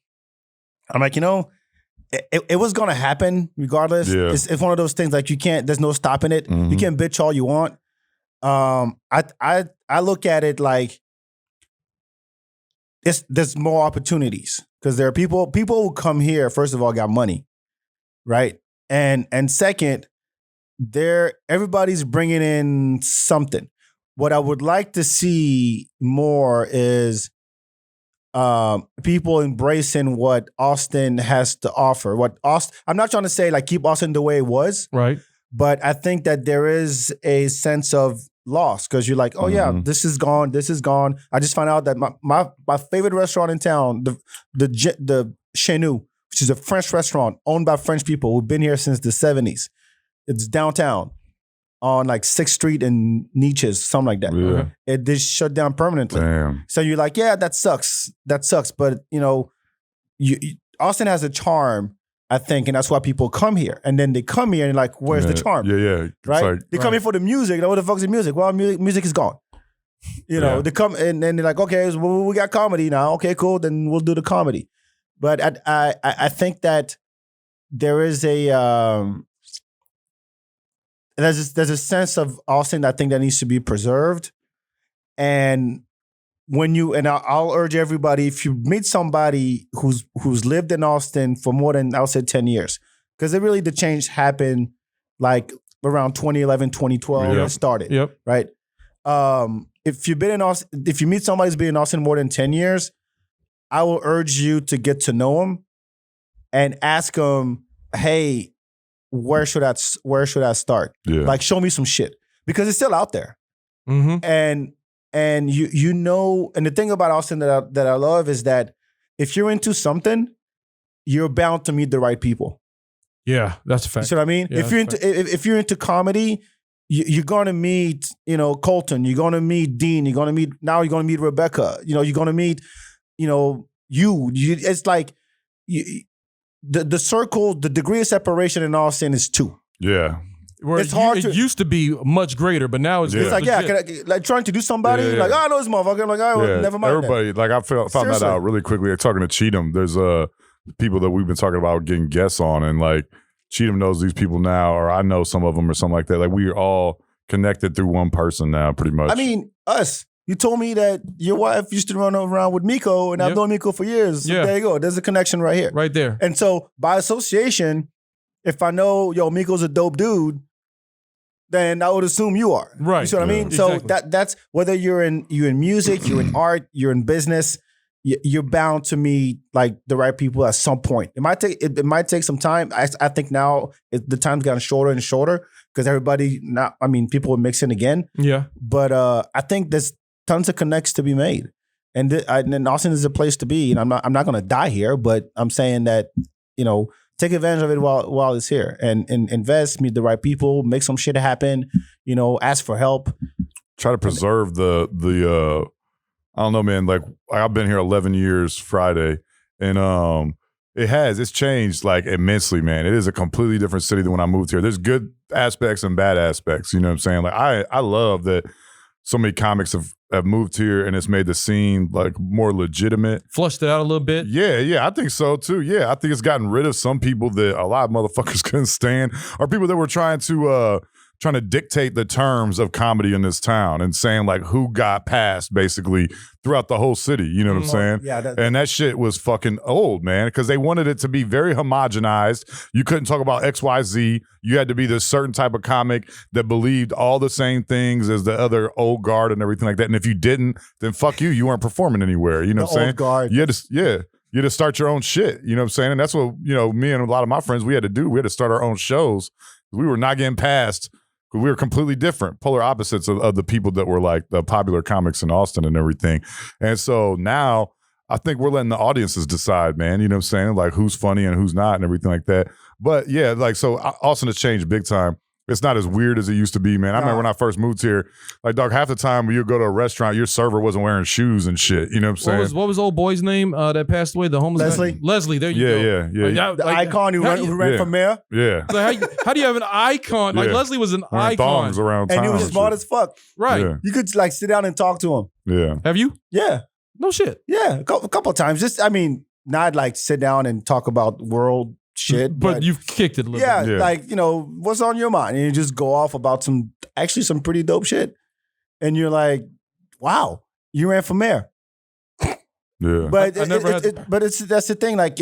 I'm like, it was gonna happen regardless. Yeah. It's one of those things there's no stopping it. Mm-hmm. You can bitch all you want. I look at it there's more opportunities, because there are people who come here, first of all, got money, right? And second, everybody's bringing in something. What I would like to see more is people embracing what Austin has to offer. I'm not trying to say keep Austin the way it was, right? But I think that there is a sense of loss, because you're like, oh yeah, this is gone. I just found out that my favorite restaurant in town, the Chez Nous, which is a French restaurant owned by French people who've been here since the 70s. It's downtown on 6th Street and Nietzsche's, something like that. Yeah. It just shut down permanently. Damn. So you're like, yeah, that sucks. But Austin has a charm, I think, and that's why people come here. And then they come here and where's the charm? Yeah. Right? They come here for the music. What the fuck's the music? Well, music is gone. They come and then they're like, okay, well, we got comedy now. Okay, cool. Then we'll do the comedy. But I think that there is there's a sense of Austin, I think, that needs to be preserved. And I'll urge everybody, if you meet somebody who's lived in Austin for more than, I'll say 10 years, because really the change happened around 2011, 2012, it started. Yep. Right. If you've been in Austin, if you meet somebody who's been in Austin more than 10 years, I will urge you to get to know them and ask them, hey, where should I start? Yeah. Show me some shit, because it's still out there. Mm-hmm. And and the thing about Austin that I love is that if you're into something, you're bound to meet the right people. Yeah, that's a fact. You see what I mean? Yeah, if you're into comedy, you're gonna meet, Colton. You're gonna meet Dean. You're gonna meet Rebecca. You're gonna meet, you. It's the circle. The degree of separation in Austin is 2. Yeah. Where it's hard. It used to be much greater, but now it's it's trying to do somebody. Yeah. I know this motherfucker. I'm never mind. Everybody, I found that out really quickly. Talking to Cheatham, there's people that we've been talking about getting guests on, and like Cheatham knows these people now, or I know some of them or something like that. Like we are all connected through one person now, pretty much. I mean, us. You told me that your wife used to run around with Miko, and I've known Miko for years. So there you go. There's a connection right here. Right there. And so by association, if I know, Miko's a dope dude, then I would assume you are. Right. You see what I mean? Exactly. So that's whether you're in music, you're in art, you're in business, you're bound to meet like the right people at some point. It might take some time. I think now the time's gotten shorter and shorter because people are mixing again. Yeah. But I think there's tons of connects to be made, and Austin is a place to be. And I'm not going to die here, but I'm saying that take advantage of it while it's here, and invest, meet the right people, make some shit happen. Ask for help. Try to preserve the I don't know, man. Like I've been here 11 years Friday, and it's changed like immensely, man. It is a completely different city than when I moved here. There's good aspects and bad aspects. You know what I'm saying? Like I love that so many comics have moved here, and it's made the scene like more legitimate. Flushed it out a little bit. Yeah, I think so too. Yeah, I think it's gotten rid of some people that a lot of motherfuckers couldn't stand, or people that were trying to dictate the terms of comedy in this town and saying like who got passed basically throughout the whole city. You know what I'm saying? Yeah. And that shit was fucking old, man, because they wanted it to be very homogenized. You couldn't talk about XYZ. You had to be this certain type of comic that believed all the same things as the other old guard and everything like that. And if you didn't, then fuck you. You weren't performing anywhere. You know what I'm saying? Old guard. You had to start your own shit. You know what I'm saying? And that's what, me and a lot of my friends, we had to do. We had to start our own shows. We were not getting passed. We were completely different, polar opposites of the people that were like the popular comics in Austin and everything. And so now I think we're letting the audiences decide, man. You know what I'm saying? Like who's funny and who's not and everything like that. But yeah, like so Austin has changed big time. It's not as weird as it used to be, man. I remember when I first moved here, like, dog, half the time when you go to a restaurant, your server wasn't wearing shoes and shit. You know what I'm saying? What was old boy's name that passed away? The homeless Leslie. guy? Leslie, there you go. Yeah. The icon who ran for mayor. Yeah. Like, how do you have an icon? Like Leslie was an wearing icon. thongs around town And he was smart as fuck. Right. Yeah. You could like sit down and talk to him. Yeah. Have you? Yeah. No shit. Yeah. A couple of times. Not like sit down and talk about world shit. But you've kicked it a little bit. Yeah. Like, what's on your mind? And you just go off about some pretty dope shit. And you're like, wow, you ran for mayor. Yeah. But I never had- that's the thing. Like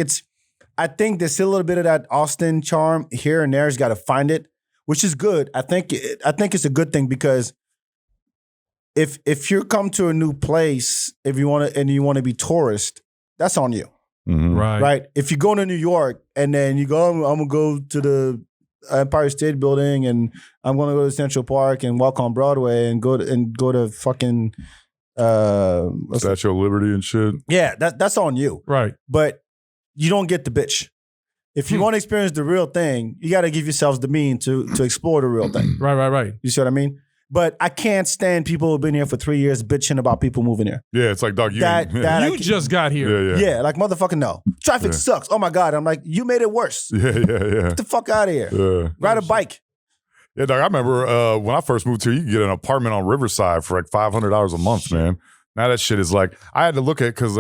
I think there's still a little bit of that Austin charm here and there. Has got to find it, which is good. I think it's a good thing because if you come to a new place, if you want to be tourist, that's on you. Mm-hmm. Right. If you go to New York and then you go, I'm gonna go to the Empire State Building and I'm gonna go to Central Park and walk on Broadway and go to fucking Statue of Liberty and shit. Yeah, that's on you. Right. But you don't get the bitch. If you want to experience the real thing, you got to give yourselves the mean to explore the real thing. Right. You see what I mean? But I can't stand people who've been here for 3 years bitching about people moving here. Yeah, it's like, dog, you You just got here. Yeah. Like, motherfucking no. Traffic sucks. Oh my God. I'm like, you made it worse. Yeah. Get the fuck out of here. Yeah. Ride a bike. Yeah, dog, I remember when I first moved here, you could get an apartment on Riverside for like $500 a month, man. Now that shit is like, I had to look at because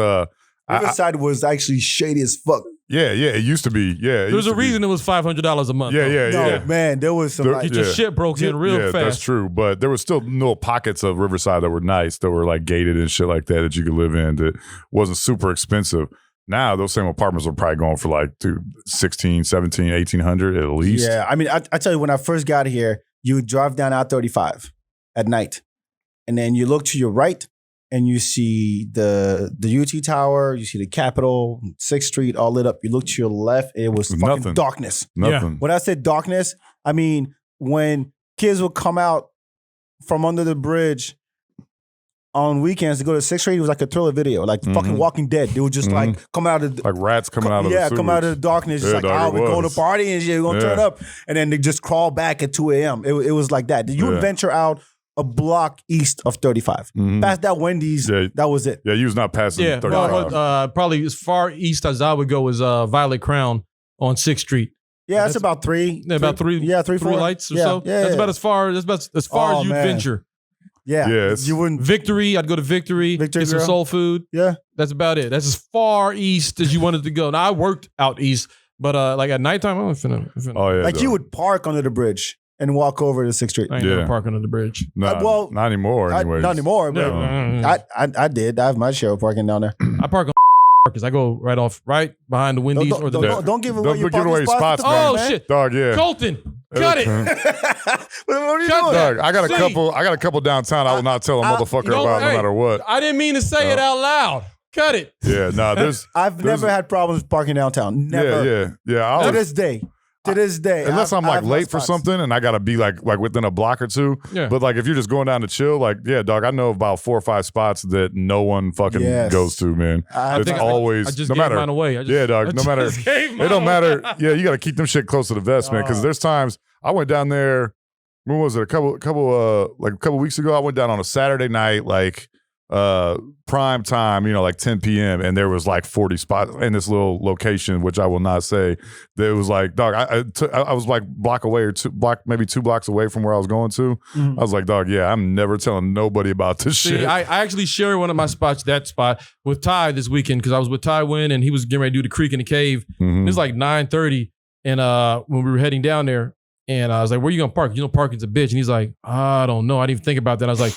Riverside was actually shady as fuck. Yeah, it used to be. Yeah, There's a reason it was $500 a month. Yeah. Man, there was some. Get your shit broke in real fast. That's true. But there was still little pockets of Riverside that were nice, that were like gated and shit like that you could live in that wasn't super expensive. Now those same apartments are probably going for like $1,600, $1,700, $1,800 at least. Yeah, I mean, I tell you, when I first got here, you would drive down I-35 at night, and then you look to your right, and you see the UT Tower, you see the Capitol, 6th Street, all lit up. You look to your left, it was fucking darkness. Nothing. When I said darkness, I mean when kids would come out from under the bridge on weekends to go to 6th Street, it was like a thriller video, like fucking Walking Dead. They would just like come out of like rats coming out of the sewers. come out of the darkness. Just we're going to party and shit, we're going to turn up. And then they just crawl back at 2 a.m. It was like that. You would venture out a block east of 35. Past that Wendy's, that was it. Yeah, you was not passing 35. No, probably as far east as I would go is Violet Crown on 6th Street. Yeah, that's about three. About three. Yeah, 3, 4 lights or yeah, so. Yeah, that's about as far as you man. venture. Yeah. You wouldn't. Victory. I'd go to Victory. Get some Grill. soul food. Yeah. That's about it. That's as far east as you wanted to go. Now I worked out east, but like at nighttime, I'm finna. Oh yeah. Like you would park under the bridge and walk over to 6th Street. I ain't never park under the bridge. Nah, well, not anymore. Anyways, not anymore. But I did. I have my share of parking down there. I park on because I go right behind the Wendy's or the. Don't give away your give away spots. Oh man. shit, dog. Yeah, Colton, cut it. What are you Cut doing? dog. I got a couple downtown. I will not tell a motherfucker about no matter what. I didn't mean to say it out loud. Cut it. Yeah, nah. I've never had problems parking downtown. Never. Yeah. To this day. To this day. Unless I'm like late for spots. something and I gotta be like within a block or two. Yeah. But like if you're just going down to chill, like dog, I know about 4 or 5 spots that no one fucking goes to, man. I always I just no gave matter. mine away. Dog. No matter. It don't matter. Yeah, you gotta keep them shit close to the vest, man. Because there's times I went down there. When was it? A couple weeks ago. I went down on a Saturday night, like prime time, like 10 p.m. and there was like 40 spots in this little location, which I will not say. There was like, dog, I was like maybe 2 blocks away from where I was going to. I was like, dog, yeah, I'm never telling nobody about this shit. I actually shared one of my spots, that spot, with Ty this weekend because I was with Ty Wynn and he was getting ready to do the creek in the cave. It was like 9:30 and when we were heading down there and I was like, where you gonna park? Parking's a bitch. And he's like, I don't know. I didn't even think about that. I was like,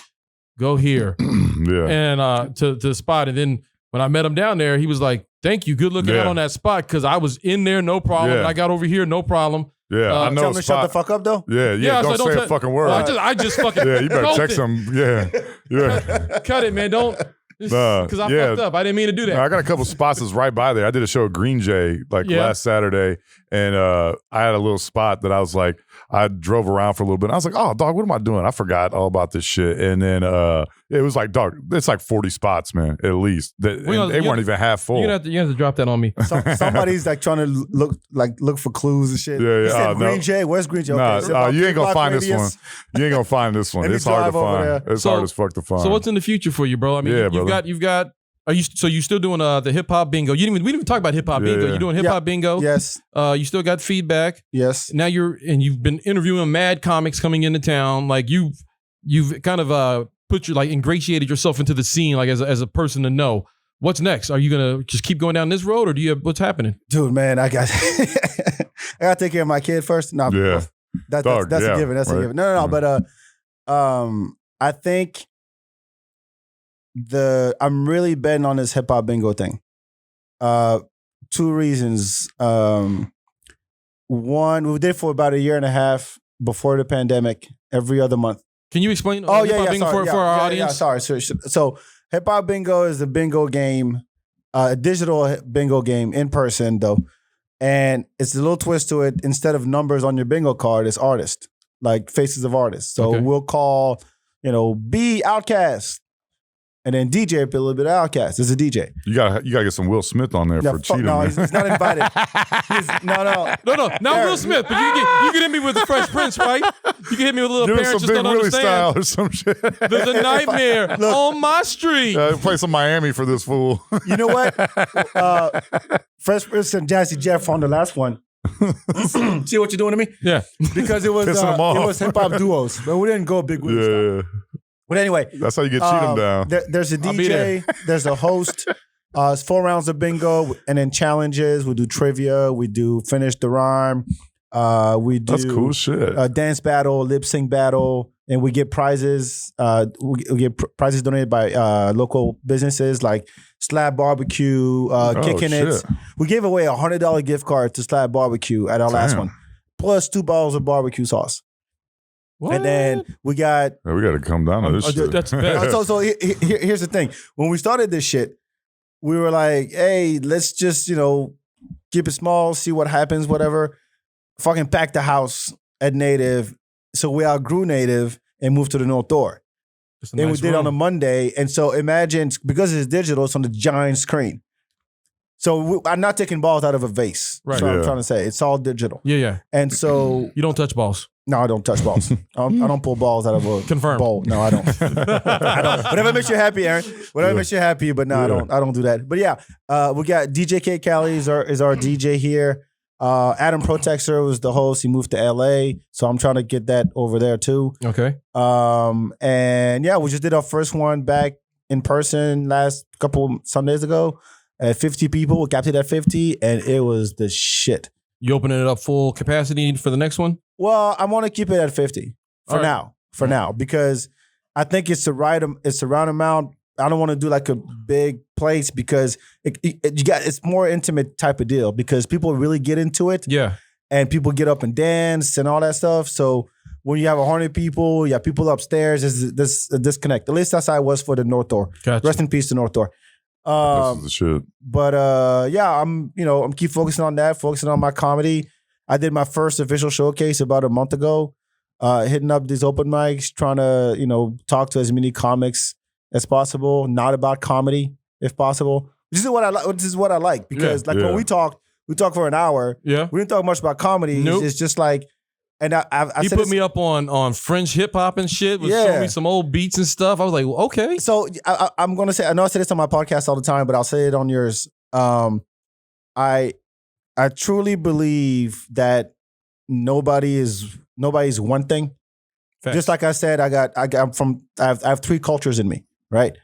go here. And to the spot. And then when I met him down there, he was like, thank you. Good looking out on that spot because I was in there, no problem. And I got over here, no problem. Yeah, I know. Tell me to shut the fuck up though. Yeah. Don't say a fucking word. I just fucking. Yeah, you better text him. Yeah. Cut it, man. Don't. Because I fucked up. I didn't mean to do that. No, I got a couple spots that's right by there. I did a show at Green Jay last Saturday, and I had a little spot that I was like, I drove around for a little bit. I was like, oh, dog, what am I doing? I forgot all about this shit. And then it was like, dog, it's like 40 spots, man, at least. They weren't even half full. You have to drop that on me. Somebody's like trying to look for clues and shit. Yeah. You said Green Jay. Where's Green Jay? Nah, you ain't gonna find this one. You ain't gonna find this one. It's hard to find. It's hard as fuck to find. So what's in the future for you, bro? I mean, you've got. Are you still doing the hip hop bingo? We didn't even talk about hip hop bingo. You're doing hip hop bingo. Yes. You still got feedback. Yes. Now you've been interviewing mad comics coming into town. Like you've kind of ingratiated yourself into the scene, like as a person to know. What's next? Are you gonna just keep going down this road, or do you have what's happening? Dude, man, I got to take care of my kid first. No, that's a given. That's a given. No. But I think. I'm really betting on this hip hop bingo thing. 2 reasons. One, we did it for about 1.5 years before the pandemic, every other month. Can you explain? Hip hop bingo for our audience? Yeah, sorry. So hip hop bingo is a bingo game, a digital bingo game in person though, and it's a little twist to it. Instead of numbers on your bingo card, it's artists, like faces of artists. So we'll call, B Outkast. And then DJ put a little bit of Outkast. There's a DJ. You gotta get some Will Smith on there for cheating. No, he's not invited. No, not Will Smith. But you can hit me with the Fresh Prince, right? You can hit me with a little parents just don't understand. Style or some shit. There's a nightmare on my street. Play some Miami for this fool. You know what? Fresh Prince and Jazzy Jeff on the last one. See what you're doing to me? Yeah. Because it was hip hop duos, but we didn't go big with stuff. But anyway, that's how you get cheated down. There's a DJ, there's a host. It's 4 rounds of bingo, and then challenges. We do trivia. We do finish the rhyme. We do that's cool shit. A dance battle, lip sync battle, and we get prizes. We get prizes donated by local businesses like Slab Barbecue, Kicking It. We gave away a $100 gift card to Slab Barbecue at our last one, plus 2 bottles of barbecue sauce. What? And then we got. We got to come down to this shit. That's bad. So here's the thing. When we started this shit, we were like, hey, let's just, keep it small, see what happens, whatever. Fucking pack the house at Native. So we outgrew Native and moved to the North Door. And we did on a Monday. And so imagine, because it's digital, it's on the giant screen. So I'm not taking balls out of a vase. Right. That's what I'm trying to say. It's all digital. Yeah. And so. You don't touch balls. No, I don't touch balls. I don't pull balls out of a bowl. No, I don't. Whatever makes you happy, Aaron. Whatever makes you happy, but no, I don't do that. But yeah, we got DJ K Cali is our DJ here. Adam Protexter was the host. He moved to LA, so I'm trying to get that over there too. Okay. And yeah, we just did our first one back in person last couple Sundays ago at 50 people. We capped it at 50, and it was the shit. You opening it up full capacity for the next one? Well, I want to keep it at 50 for All right. now. For now, because I think it's the right amount. I don't want to do like a big place because it's more intimate type of deal because people really get into it. Yeah. And people get up and dance and all that stuff. So when you have 100 people, you have people upstairs, there's a disconnect. At least that's how it was for the North Door. Gotcha. Rest in peace to North Door. This is the shit. But yeah, I'm keep focusing on that, focusing on my comedy. I did my first official showcase about a month ago, hitting up these open mics, trying to, talk to as many comics as possible, not about comedy, if possible. This is what I like because when we talked for an hour. Yeah. We didn't talk much about comedy. Nope. It's just like, and I He said put me up on French hip hop and shit. Was showing me some old beats and stuff. I was like, well, okay. So I'm gonna say, I know I say this on my podcast all the time, but I'll say it on yours. I truly believe that nobody's one thing. Facts. Just like I said, I have three cultures in me, right?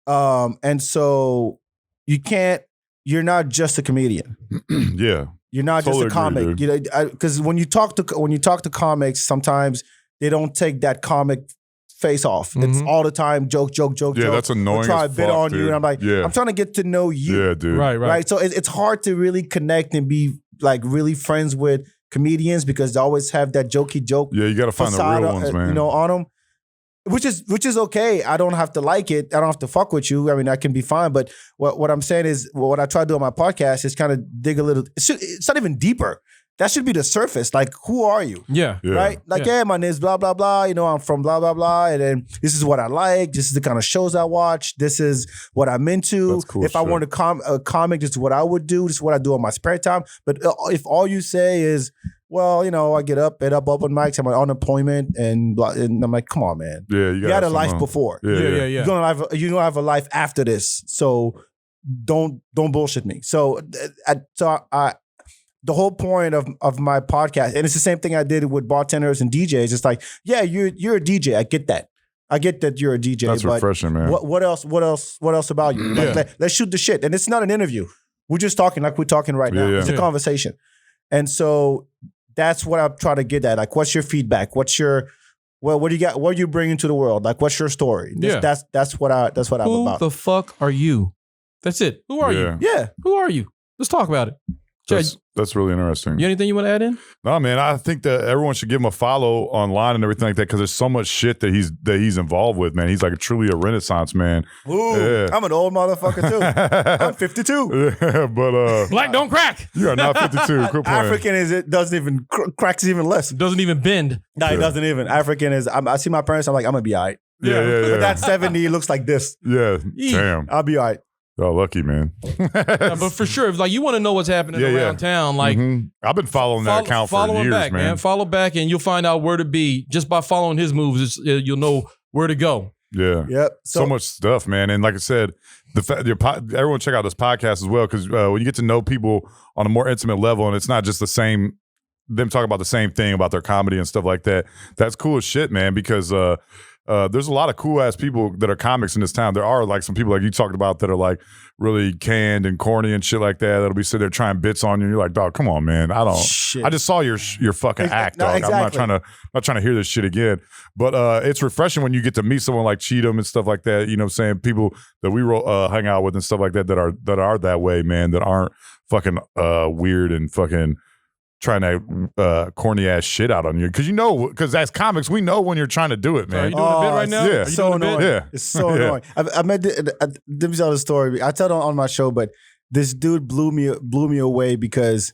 And so you're not just a comedian. Yeah. You're not Totally just a comic. agree, Because when you talk to comics, sometimes they don't take that comic face off. It's all the time joke. Yeah, that's annoying. We'll try as a bit fuck, on dude. you, and I'm like, yeah. I'm trying to get to know you. Yeah, dude. Right. So it's hard to really connect and be like really friends with comedians because they always have that jokey joke. Yeah, you got to find the facade, real ones, man. on them. Which is okay. I don't have to like it. I don't have to fuck with you. I mean, I can be fine. But what I'm saying is, what I try to do on my podcast is kind of dig a little. It's not even deeper. That should be the surface. Like, who are you? Yeah. Right? Like, yeah, my name is blah, blah, blah. I'm from blah, blah, blah. And then this is what I like. This is the kind of shows I watch. This is what I'm into. That's cool if I shit. want a comic, this is what I would do. This is what I do on my spare time. But if all you say is, well, I get up, open mics, I'm on unemployment, and I'm like, come on, man. Yeah, You had a life before. Yeah. You're gonna have a life after this. So don't bullshit me. So the whole point of my podcast, and it's the same thing I did with bartenders and DJs. It's like, yeah, you're a DJ. I get that. I get that you're a DJ. That's but refreshing, man. What else about you? Like, let's shoot the shit. And it's not an interview. We're just talking like we're talking right now. Yeah. It's a conversation. And so that's what I'm trying to get at. Like, what's your feedback? What do you got? What are you bringing to the world? Like, what's your story? That's what I'm Who about. the fuck are you? That's it. Who are you? Yeah. Who are you? Let's talk about it. That's really interesting. You anything you want to add in? No, man, I think that everyone should give him a follow online and everything like that because there's so much shit that he's involved with, man. He's like truly a renaissance man. Ooh, Yeah. I'm an old motherfucker too. I'm 52. Yeah, but Black don't crack. you are not 52. Quit playing. African doesn't even cracks even less. Doesn't even bend. No, it doesn't even. African is. I see my parents. I'm like, I'm gonna be all right. Yeah. But that 70 looks like this. Yeah, Eek. damn. I'll be all right. Oh, lucky, man. Yeah, but for sure, if like you want to know what's happening around town, like Mhm. I've been following that account for follow him years, back, man. Follow back, and you'll find out where to be just by following his moves. You'll know where to go. Yeah. Yep. So much stuff, man. And like I said, everyone check out this podcast as well because when you get to know people on a more intimate level, and it's not just them talking about the same thing about their comedy and stuff like that. That's cool as shit, man. Because there's a lot of cool ass people that are comics in this town. There are like some people like you talked about that are like really canned and corny and shit like that. That'll be sitting there trying bits on you. And you're like, dog, come on, man. I just saw your fucking act, dog. Exactly. I'm not trying to hear this shit again. But it's refreshing when you get to meet someone like Cheatham and stuff like that. You know what I'm saying? People that we hang out with and stuff like that that are that way, man. That aren't fucking weird and fucking trying to corny ass shit out on you because as comics we know when you're trying to do it, Are man. you doing a bit right now? Yeah. Are you So doing a bit? annoying. Yeah. It's so Yeah. annoying. I met. Let me tell the story. I tell it on my show, but this dude blew me away because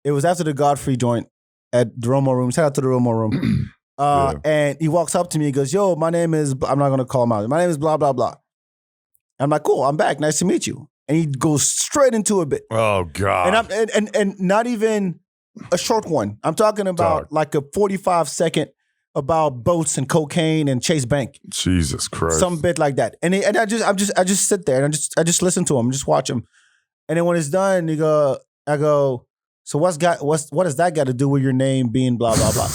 it was after the Godfrey joint at the Romo Room. Shout out to the Romo Room. And he walks up to me. He goes, "Yo, my name is." I'm not gonna call him out. My name is blah blah blah. I'm like, "Cool, I'm back. Nice to meet you." And he goes straight into a bit. Oh God. And not even a short one. I'm talking about like a 45-second about boats and cocaine and Chase Bank. Jesus Christ. Some bit like that. And I just sit there and I just listen to him, just watch him. And then when it's done, I go, so what does that got to do with your name being blah, blah, blah?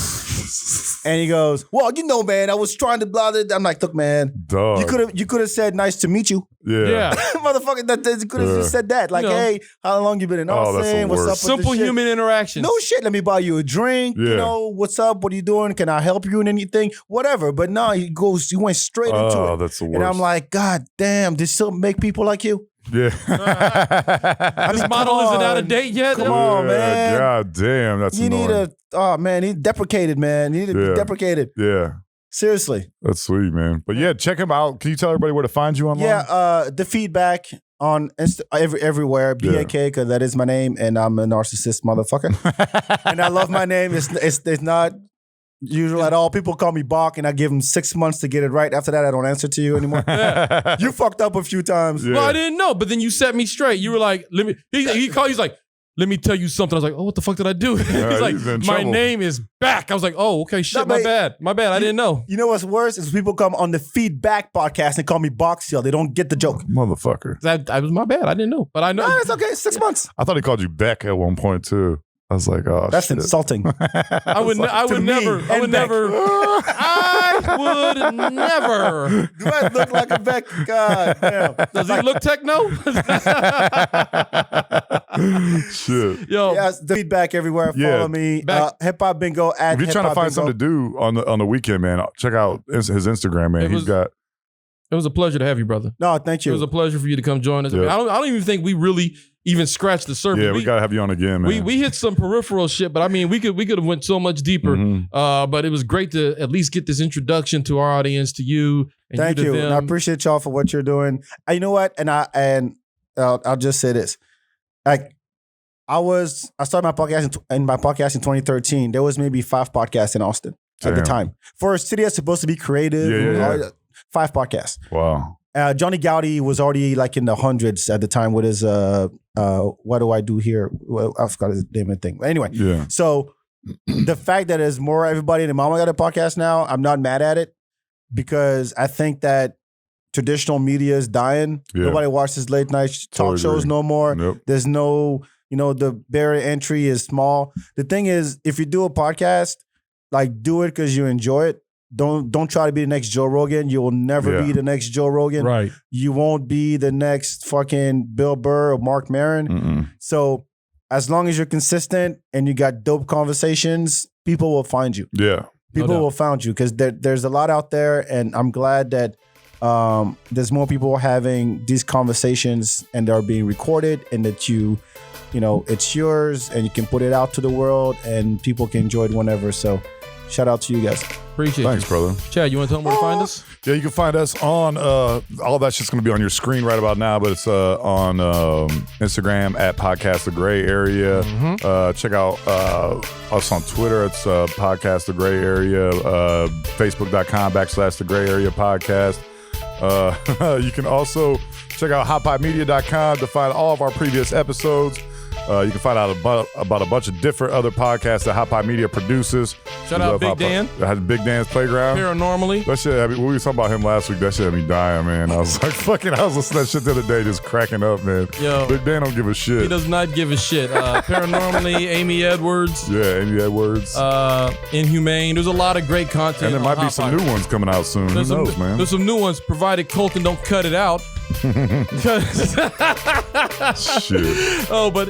And he goes, well, man, I was trying to blah, blah. I'm like, look, man, Dog. you could have said nice to meet you. Yeah. Motherfucker, you could have just said that. Like, hey, how long you been in Austin? What's up with simple this shit? human interaction. No shit, let me buy you a drink. Yeah. What's up? What are you doing? Can I help you in anything? Whatever. But no, he went straight into it. Oh, that's the worst. And I'm like, God damn, they still make people like you? Yeah. This model isn't out of date yet. Come on, man. God damn, that's annoying. He deprecated, man. He need to be deprecated. Yeah. Seriously. That's sweet, man. But yeah, check him out. Can you tell everybody where to find you online? Yeah, the feedback on everywhere, BAK, because that is my name, and I'm a narcissist motherfucker. And I love my name. It's not usual at all. People call me Bach, and I give them 6 months to get it right. After that, I don't answer to you anymore. You fucked up a few times. Yeah. Well, I didn't know, but then you set me straight. You were like, let me. He called. He's like, let me tell you something. I was like, oh, what the fuck did I do? He's like, my trouble. name is back. I was like, oh, okay, shit, my bad. I didn't know. You know what's worse is people come on the Feedback podcast and call me Boxiel. They don't get the joke. Motherfucker. That was my bad. I didn't know, but I know. No, it's okay. 6 months. I thought he called you Beck at one point too. I was like, oh, that's shit. insulting. I would never. Do I look like a Beck? God damn. Does he look techno? Shit. Yo. Yes, the Feedback everywhere. Follow me. Hip Hop Bingo at If you're trying to find Bingo. something to do on the weekend, man, check out his Instagram, man. It was a pleasure to have you, brother. No, thank you. It was a pleasure for you to come join us. Yeah. I don't even think we really even scratched the surface. Yeah, we gotta have you on again, man. We hit some peripheral shit, but I mean, we could have went so much deeper. But it was great to at least get this introduction to our audience, to you. And Thank you. them. And I appreciate y'all for what you're doing. You know what? And I'll just say this. Like, I started my podcast in 2013. There was maybe 5 podcasts in Austin at the time. For a city that's supposed to be creative, 5 podcasts. Wow. Johnny Gowdy was already like in the hundreds at the time with his what do I do here? Well, I forgot his name and thing. But anyway, so the fact that there's more everybody and Mama got a podcast now, I'm not mad at it because I think that traditional media is dying. Yeah. Nobody watches late night talk shows no more. Nope. There's no, the barrier to entry is small. The thing is, if you do a podcast, like do it because you enjoy it. Don't try to be the next Joe Rogan. You will never be the next Joe Rogan. Right. You won't be the next fucking Bill Burr or Mark Maron. So as long as you're consistent and you got dope conversations, people will find you. Yeah. People will find you because there's a lot out there, and I'm glad that there's more people having these conversations and they're being recorded, and that it's yours and you can put it out to the world and people can enjoy it whenever. So shout out to you guys. Appreciate Thanks, brother. Chad, you want to tell them where to find us? Yeah, you can find us on all that shit's going to be on your screen right about now, but it's on Instagram at Podcast the Gray Area. Check out us on Twitter. It's Podcast the Gray Area. Facebook.com/The Gray Area Podcast. You can also check out hotpiemedia.com to find all of our previous episodes. You can find out about a bunch of different other podcasts that Hot Pie Media produces. Shout out Big Dan. That has Big Dan's Playground. Paranormally. That shit, we were talking about him last week. That shit had me dying, man. I was like, I was listening to that shit the other day, just cracking up, man. Yo, Big Dan don't give a shit. He does not give a shit. Paranormally, Amy Edwards. Yeah, Amy Edwards. Inhumane. There's a lot of great content. And there might be some new ones coming out soon. Who knows, man? There's some new ones, provided Colton don't cut it out. Shit. Oh, but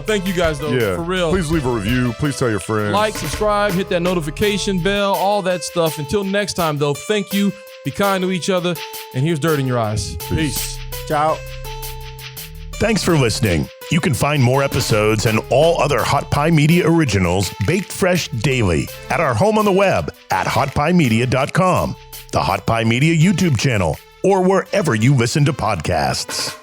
thank you guys, though, for real. Please leave a review. Please tell your friends. Like, subscribe, hit that notification bell, all that stuff. Until next time, though, thank you. Be kind to each other. And here's Dirt in Your Eyes. Peace. Ciao. Thanks for listening. You can find more episodes and all other Hot Pie Media originals baked fresh daily at our home on the web at hotpiemedia.com, the Hot Pie Media YouTube channel, or wherever you listen to podcasts.